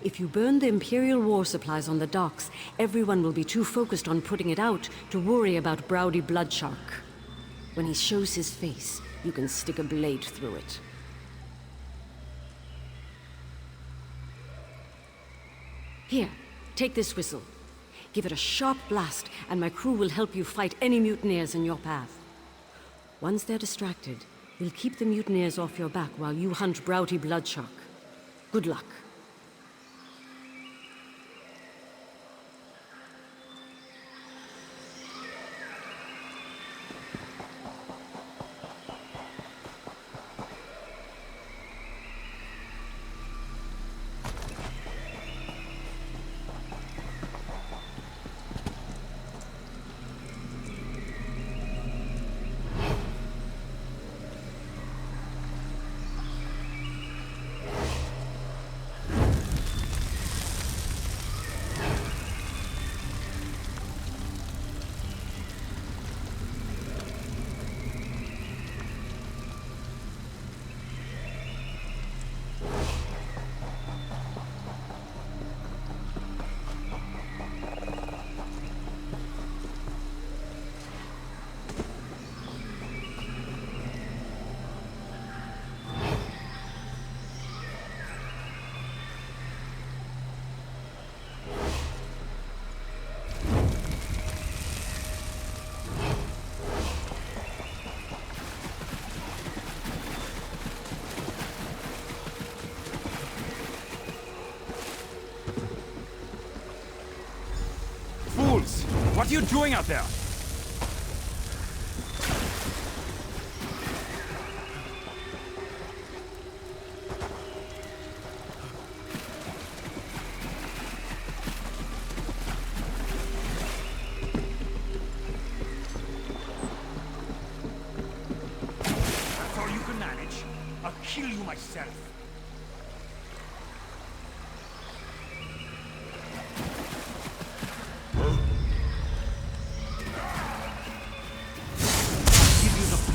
If you burn the Imperial war supplies on the docks, everyone will be too focused on putting it out to worry about Browdy Bloodshark. When he shows his face, you can stick a blade through it. Here, take this whistle. Give it a sharp blast, and my crew will help you fight any mutineers in your path. Once they're distracted, we'll keep the mutineers off your back while you hunt Browdy Bloodshark. Good luck. What are you doing out there? That's all you can manage. I'll kill you myself.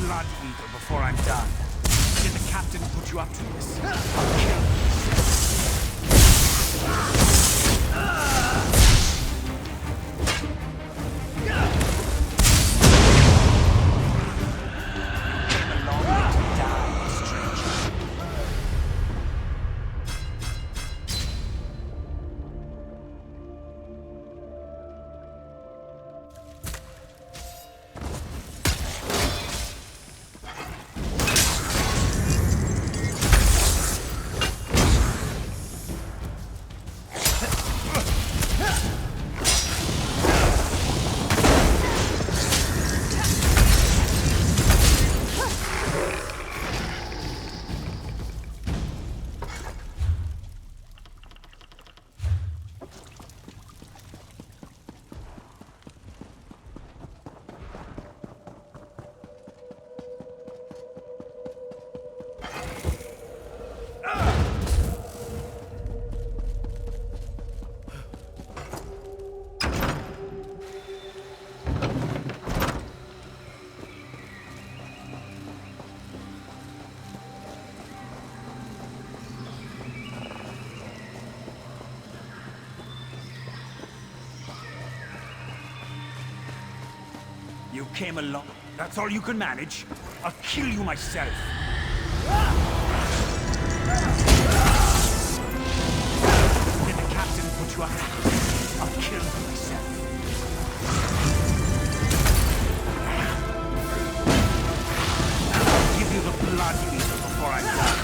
Blood eater before I'm done. Did the captain put you up to this? I'll kill you. Came along to die, stranger. You came along. That's all you can manage. I'll kill you myself. Did the captain put you up? I'll kill you myself. I'll give you the blood eater before I'm done.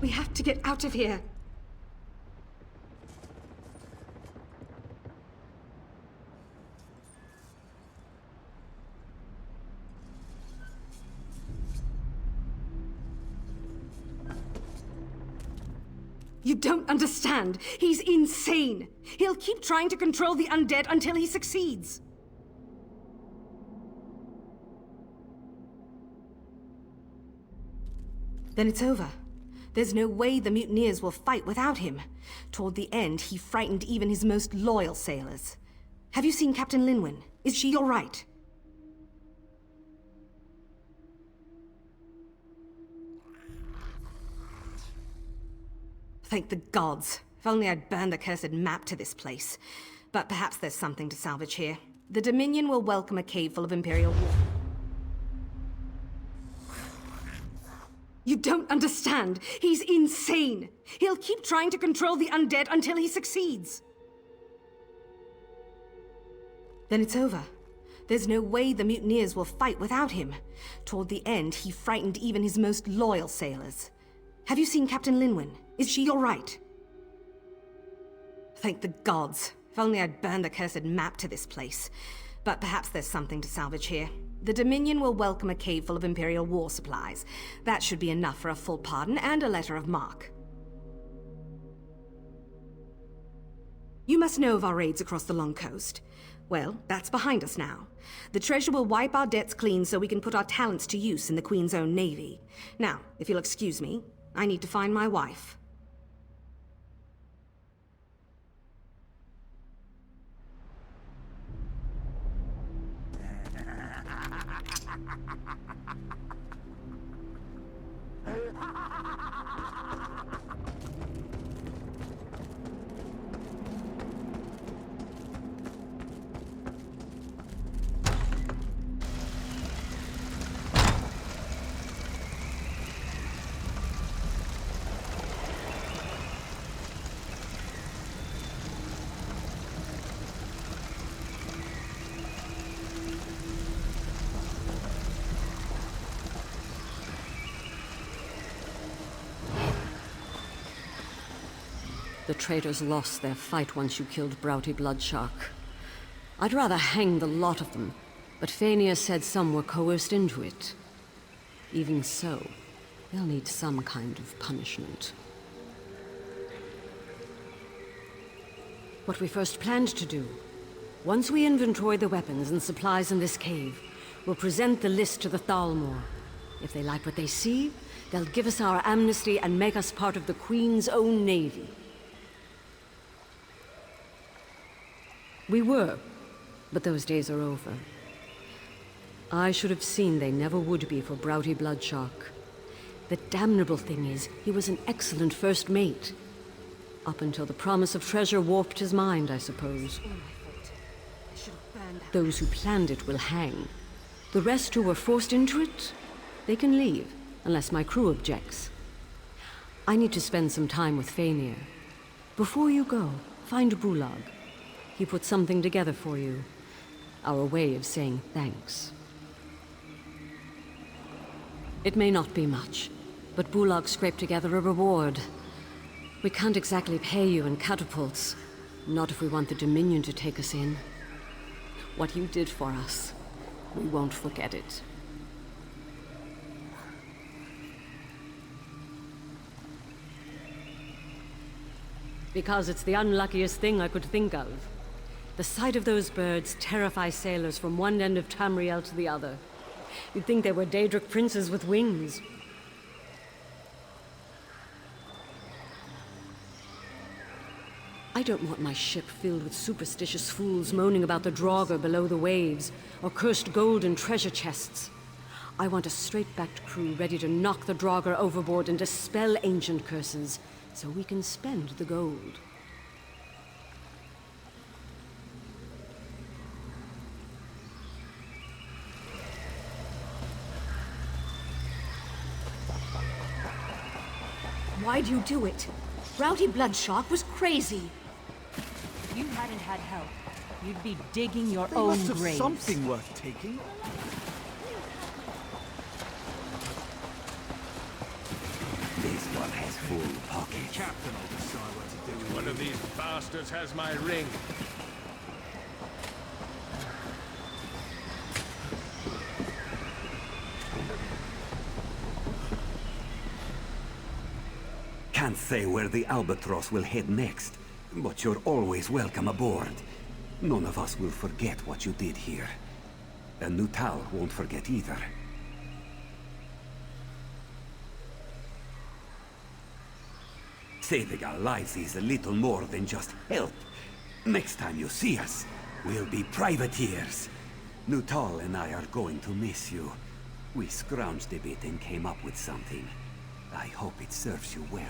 We have to get out of here. You don't understand. He's insane. He'll keep trying to control the undead until he succeeds. Then it's over. There's no way the mutineers will fight without him. Toward the end, he frightened even his most loyal sailors. Have you seen Captain Linwin? Is she all right? Thank the gods. If only I'd burned the cursed map to this place. But perhaps there's something to salvage here. The Dominion will welcome a cave full of Imperial war. You don't understand. He's insane. He'll keep trying to control the undead until he succeeds. Then it's over. There's no way the mutineers will fight without him. Toward the end, he frightened even his most loyal sailors. Have you seen Captain Linwin? Is she all right? Thank the gods. If only I'd burned the cursed map to this place. But perhaps there's something to salvage here. The Dominion will welcome a cave full of Imperial war supplies. That should be enough for a full pardon and a letter of marque. You must know of our raids across the Long Coast. Well, that's behind us now. The treasure will wipe our debts clean so we can put our talents to use in the Queen's own navy. Now, if you'll excuse me, I need to find my wife. The traitors lost their fight once you killed Broughty Bloodshark. I'd rather hang the lot of them, but Fania said some were coerced into it. Even so, they'll need some kind of punishment. What we first planned to do, once we inventory the weapons and supplies in this cave, we'll present the list to the Thalmor. If they like what they see, they'll give us our amnesty and make us part of the Queen's own navy. We were, but those days are over. I should have seen they never would be for Broughty Bloodshark. The damnable thing is, he was an excellent first mate. Up until the promise of treasure warped his mind, I suppose. Those who planned it will hang. The rest who were forced into it, they can leave, unless my crew objects. I need to spend some time with Fania. Before you go, find Bulag. He put something together for you. Our way of saying thanks. It may not be much, but Bulag scraped together a reward. We can't exactly pay you in catapults. Not if we want the Dominion to take us in. What you did for us, we won't forget it. Because it's the unluckiest thing I could think of. The sight of those birds terrifies sailors from one end of Tamriel to the other. You'd think they were Daedric princes with wings. I don't want my ship filled with superstitious fools moaning about the Draugr below the waves, or cursed gold and treasure chests. I want a straight-backed crew ready to knock the Draugr overboard and dispel ancient curses, so we can spend the gold. Why'd you do it? Broughty Bloodshark was crazy. If you hadn't had help, you'd be digging your They own must have graves. something worth taking. This one has full pockets. Captain will decide what to do with One of these bastards has my ring. Can't say where the Albatross will head next, but you're always welcome aboard. None of us will forget what you did here. And Nutal won't forget either. Saving our lives is a little more than just help. Next time you see us, we'll be privateers. Nutal and I are going to miss you. We scrounged a bit and came up with something. I hope it serves you well.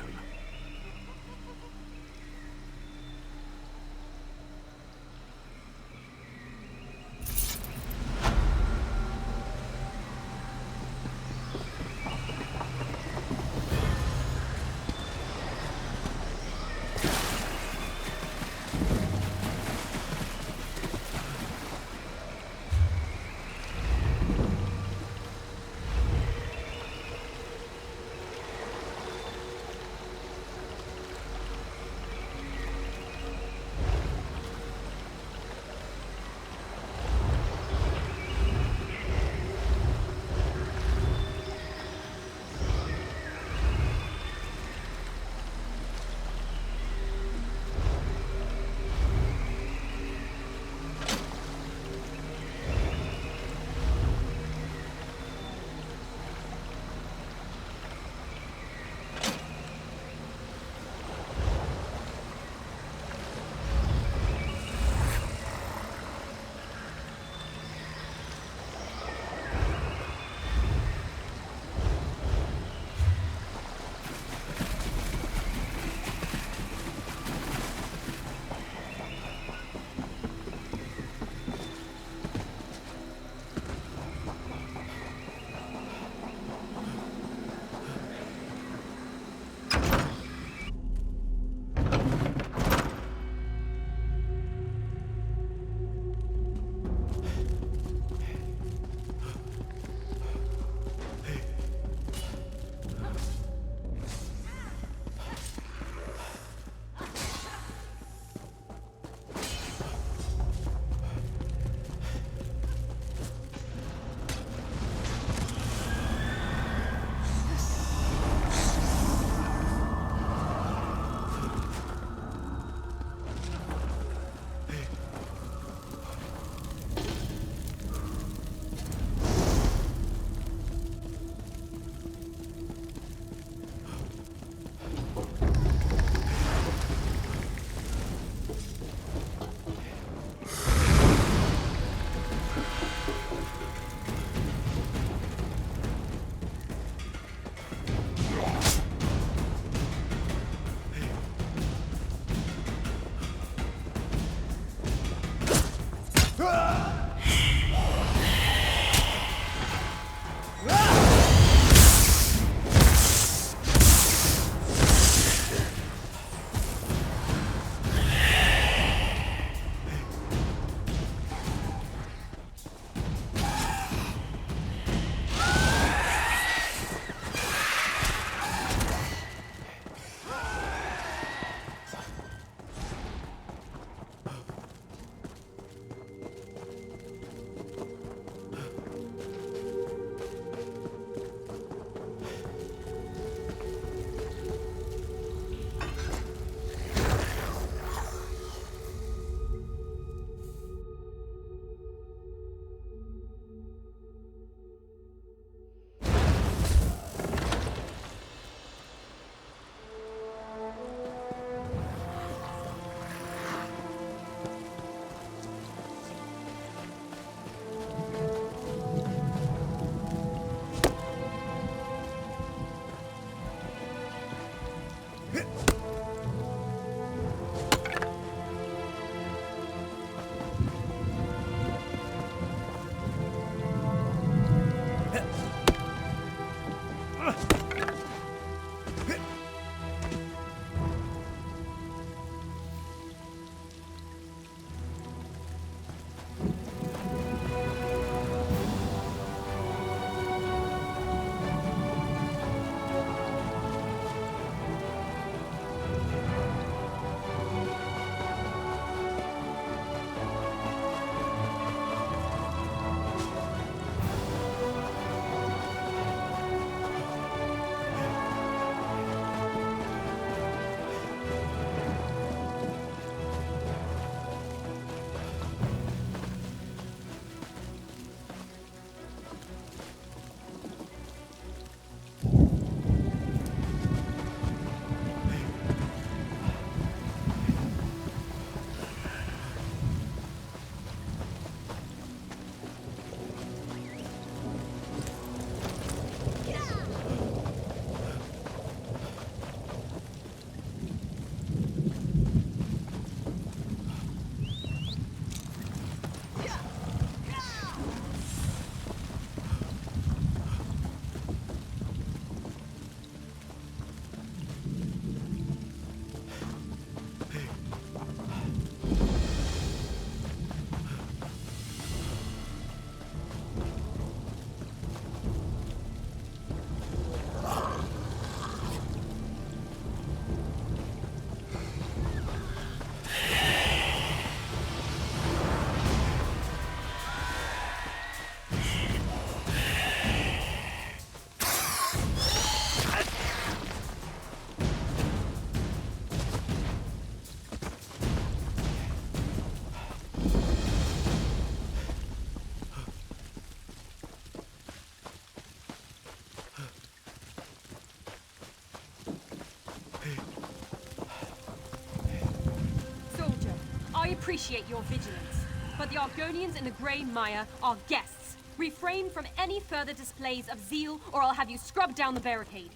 appreciate your vigilance, but the Argonians in the Grey Mire are guests. Refrain from any further displays of zeal, or I'll have you scrub down the barricade.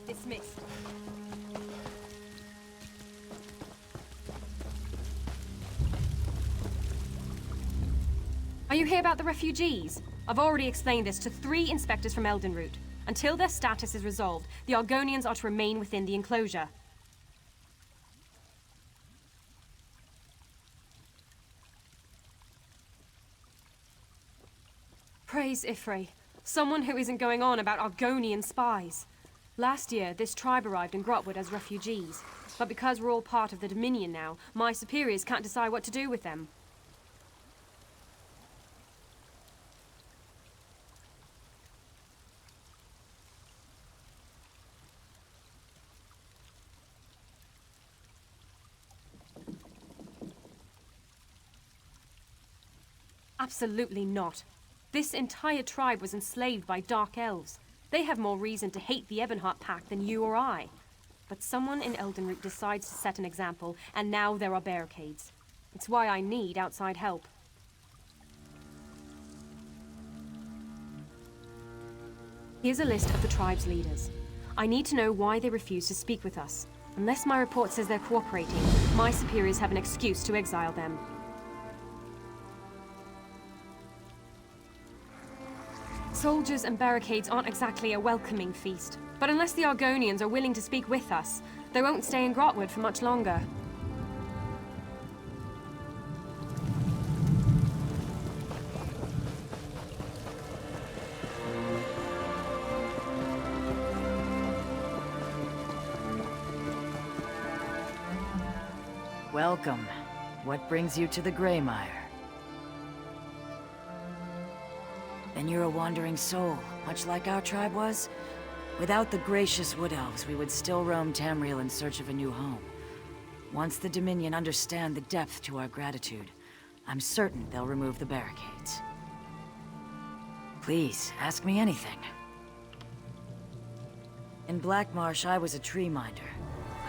Dismissed. Are you here about the refugees? I've already explained this to 3 inspectors from Eldenroot. Until their status is resolved, the Argonians are to remain within the enclosure. Praise Ifrei, someone who isn't going on about Argonian spies. Last year, this tribe arrived in Grotwood as refugees, but because we're all part of the Dominion now, my superiors can't decide what to do with them. Absolutely not. This entire tribe was enslaved by Dark Elves. They have more reason to hate the Ebonheart Pact than you or I. But someone in Eldenroot decides to set an example, and now there are barricades. It's why I need outside help. Here's a list of the tribe's leaders. I need to know why they refuse to speak with us. Unless my report says they're cooperating, my superiors have an excuse to exile them. Soldiers and barricades aren't exactly a welcoming feast. But unless the Argonians are willing to speak with us, they won't stay in Grotwood for much longer. Welcome. What brings you to the Greymire? Then you're a wandering soul, much like our tribe was? Without the gracious Wood Elves, we would still roam Tamriel in search of a new home. Once the Dominion understand the depth to our gratitude, I'm certain they'll remove the barricades. Please, ask me anything. In Black Marsh, I was a tree minder.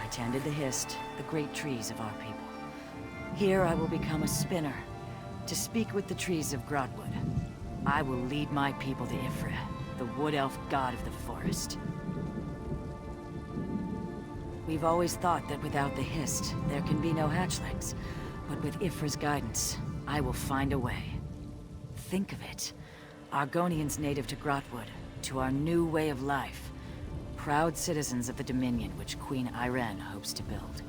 I tended the Hist, the great trees of our people. Here I will become a spinner, to speak with the trees of Grotwood. I will lead my people to Ifrei, the Wood Elf god of the forest. We've always thought that without the Hist, there can be no hatchlings. But with Ifrei's guidance, I will find a way. Think of it. Argonians native to Grotwood, to our new way of life. Proud citizens of the Dominion which Queen Irene hopes to build.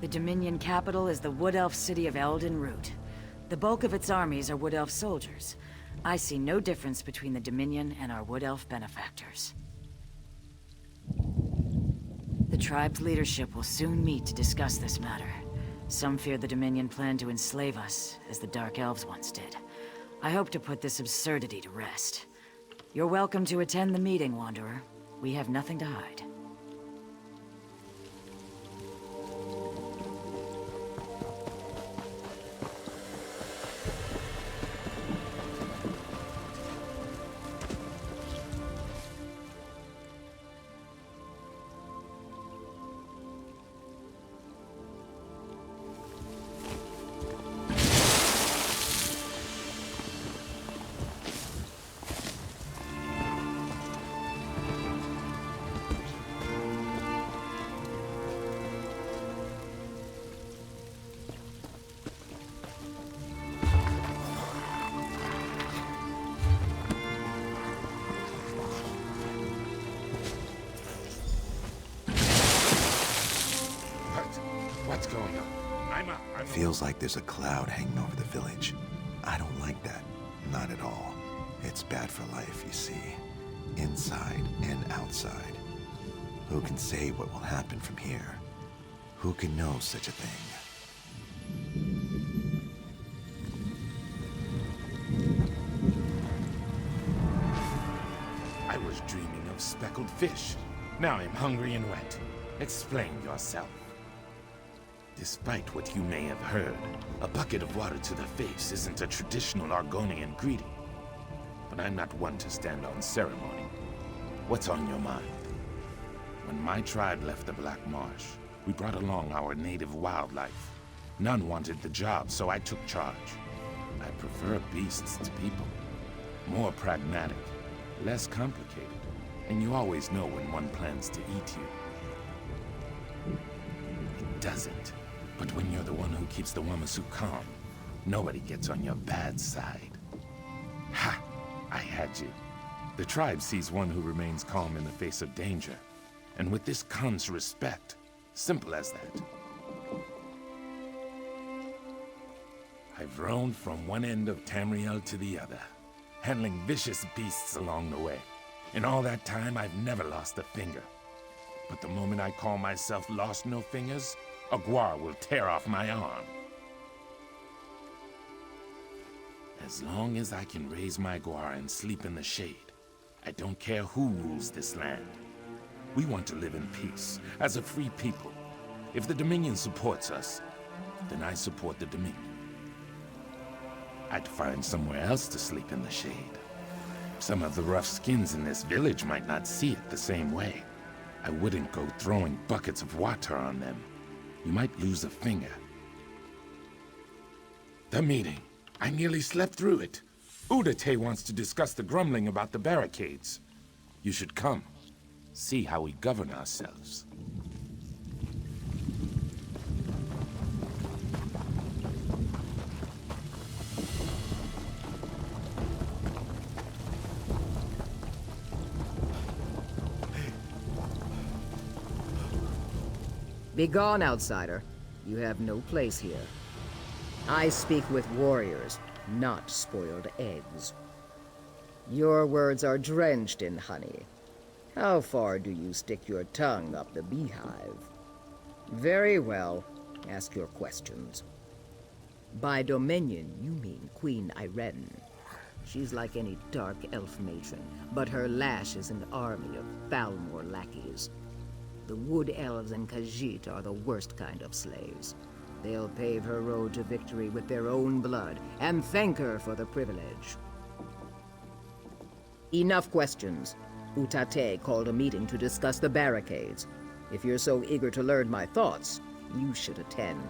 The Dominion capital is the Wood Elf city of Eldenroot. The bulk of its armies are Wood Elf soldiers. I see no difference between the Dominion and our Wood Elf benefactors. The tribe's leadership will soon meet to discuss this matter. Some fear the Dominion plan to enslave us, as the Dark Elves once did. I hope to put this absurdity to rest. You're welcome to attend the meeting, Wanderer. We have nothing to hide. What's going on? Feels like there's a cloud hanging over the village. I don't like that. Not at all. It's bad for life, you see. Inside and outside. Who can say what will happen from here? Who can know such a thing? I was dreaming of speckled fish. Now I'm hungry and wet. Explain yourself. Despite what you may have heard, a bucket of water to the face isn't a traditional Argonian greeting. But I'm not one to stand on ceremony. What's on your mind? When my tribe left the Black Marsh, We brought along our native wildlife. None wanted the job, so I took charge. I prefer beasts to people. More pragmatic, less complicated, and you always know when one plans to eat you. It doesn't. But when you're the one who keeps the Wamasu calm, nobody gets on your bad side. Ha! I had you. The tribe sees one who remains calm in the face of danger. And with this comes respect. Simple as that. I've roamed from one end of Tamriel to the other, handling vicious beasts along the way. In all that time, I've never lost a finger. But the moment I call myself Lost No Fingers, a guar will tear off my arm. As long as I can raise my guar and sleep in the shade, I don't care who rules this land. We want to live in peace, as a free people. If the Dominion supports us, then I support the Dominion. I'd find somewhere else to sleep in the shade. Some of the rough skins in this village might not see it the same way. I wouldn't go throwing buckets of water on them. You might lose a finger. The meeting. I nearly slept through it. Udate wants to discuss the grumbling about the barricades. You should come. See how we govern ourselves. Begone, outsider. You have no place here. I speak with warriors, not spoiled eggs. Your words are drenched in honey. How far do you stick your tongue up the beehive? Very well. Ask your questions. By Dominion, you mean Queen Irene. She's like any dark elf matron, but her lash is an army of Falmor lackeys. The Wood Elves and Khajiit are the worst kind of slaves. They'll pave her road to victory with their own blood, and thank her for the privilege. Enough questions. Utate called a meeting to discuss the barricades. If you're so eager to learn my thoughts, you should attend.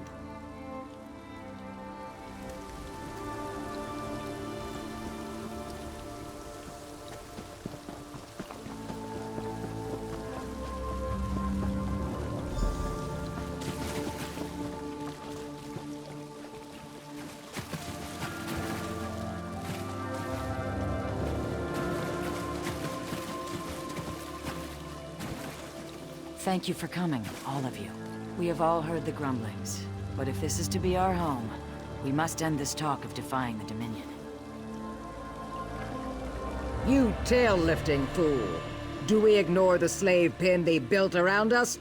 Thank you for coming, all of you. We have all heard the grumblings, but if this is to be our home, we must end this talk of defying the Dominion. You tail-lifting fool! Do we ignore the slave pen they built around us?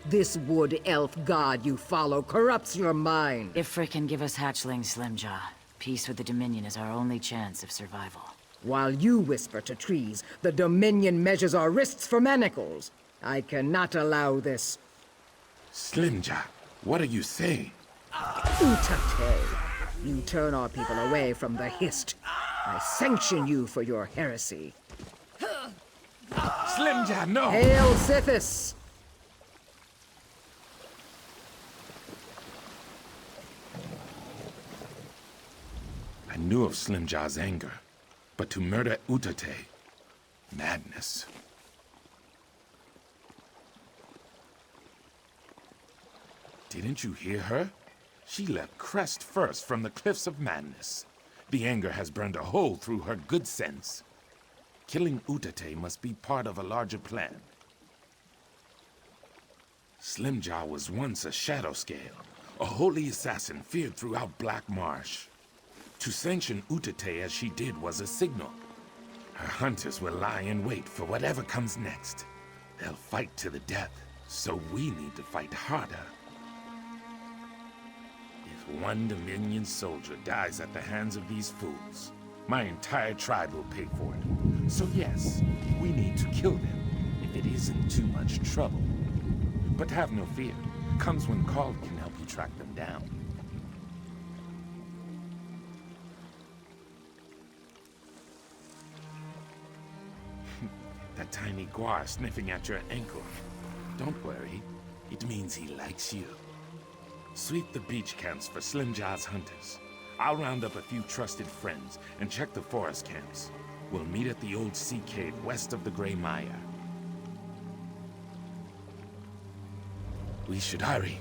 This wood elf god you follow corrupts your mind. If Frick can give us hatchlings, Slimjaw, peace with the Dominion is our only chance of survival. While you whisper to trees, the Dominion measures our wrists for manacles. I cannot allow this. Slimjaw, what are you saying? Utate, you turn our people away from the Hist. I sanction you for your heresy. Slimjaw, no! Hail Sithis! I knew of Slimjaw's anger, but to murder Utate, madness. Didn't you hear her? She left crest first from the Cliffs of Madness. The anger has burned a hole through her good sense. Killing Utate must be part of a larger plan. Slimjaw was once a shadow scale, a holy assassin feared throughout Black Marsh. To sanction Utate as she did was a signal. Her hunters will lie in wait for whatever comes next. They'll fight to the death, so we need to fight harder. If one Dominion soldier dies at the hands of these fools, my entire tribe will pay for it. So yes, we need to kill them, if it isn't too much trouble. But have no fear. Comes when called can help you track them down. That tiny guar sniffing at your ankle. Don't worry. It means he likes you. Sweep the beach camps for Slim Jaw's hunters. I'll round up a few trusted friends and check the forest camps. We'll meet at the old sea cave west of the Grey Mire. We should hurry.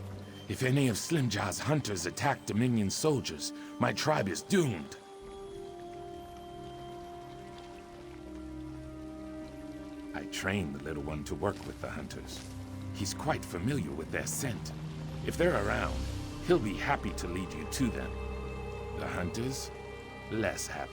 If any of Slim Jaw's hunters attack Dominion soldiers, my tribe is doomed. I trained the little one to work with the hunters. He's quite familiar with their scent. If they're around, he'll be happy to lead you to them. The hunters, less happy.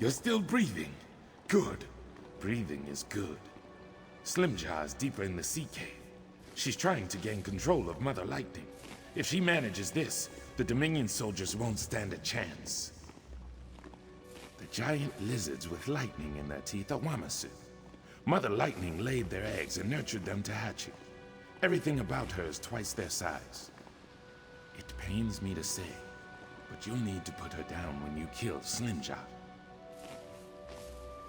You're still breathing. Good. Breathing is good. Slimjaw is deeper in the sea cave. She's trying to gain control of Mother Lightning. If she manages this, the Dominion soldiers won't stand a chance. The giant lizards with lightning in their teeth are Wamasu. Mother Lightning laid their eggs and nurtured them to hatching. Everything about her is twice their size. It pains me to say, but you'll need to put her down when you kill Slimjaw.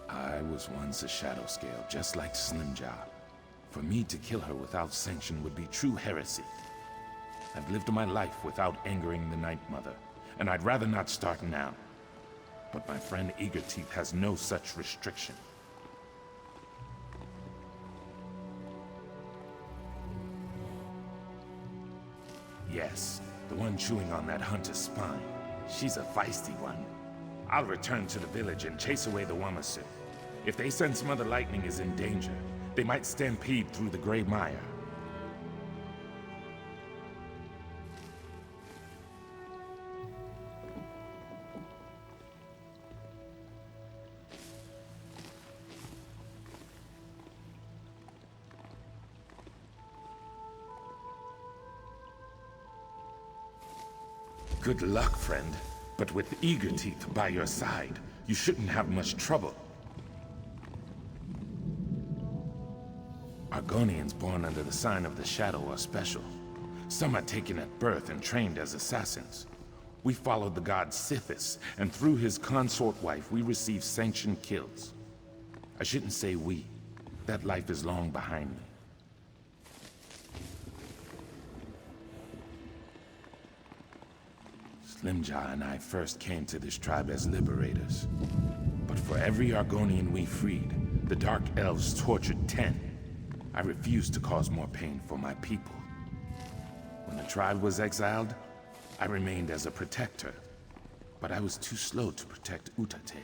I was once a shadow scale, just like Slimjaw. For me to kill her without sanction would be true heresy. I've lived my life without angering the Night Mother, and I'd rather not start now. But my friend Eagerteeth has no such restriction. Yes, the one chewing on that hunter's spine. She's a feisty one. I'll return to the village and chase away the Wamasu. If they sense Mother Lightning is in danger, they might stampede through the gray mire. Good luck, friend. But with Eagerteeth by your side, you shouldn't have much trouble. Argonians born under the sign of the Shadow are special. Some are taken at birth and trained as assassins. We followed the god Sithis, and through his consort wife, we received sanctioned kills. I shouldn't say we. That life is long behind me. Slimjaw and I first came to this tribe as liberators. But for every Argonian we freed, the Dark Elves tortured 10. I refused to cause more pain for my people. When the tribe was exiled, I remained as a protector. But I was too slow to protect Utate.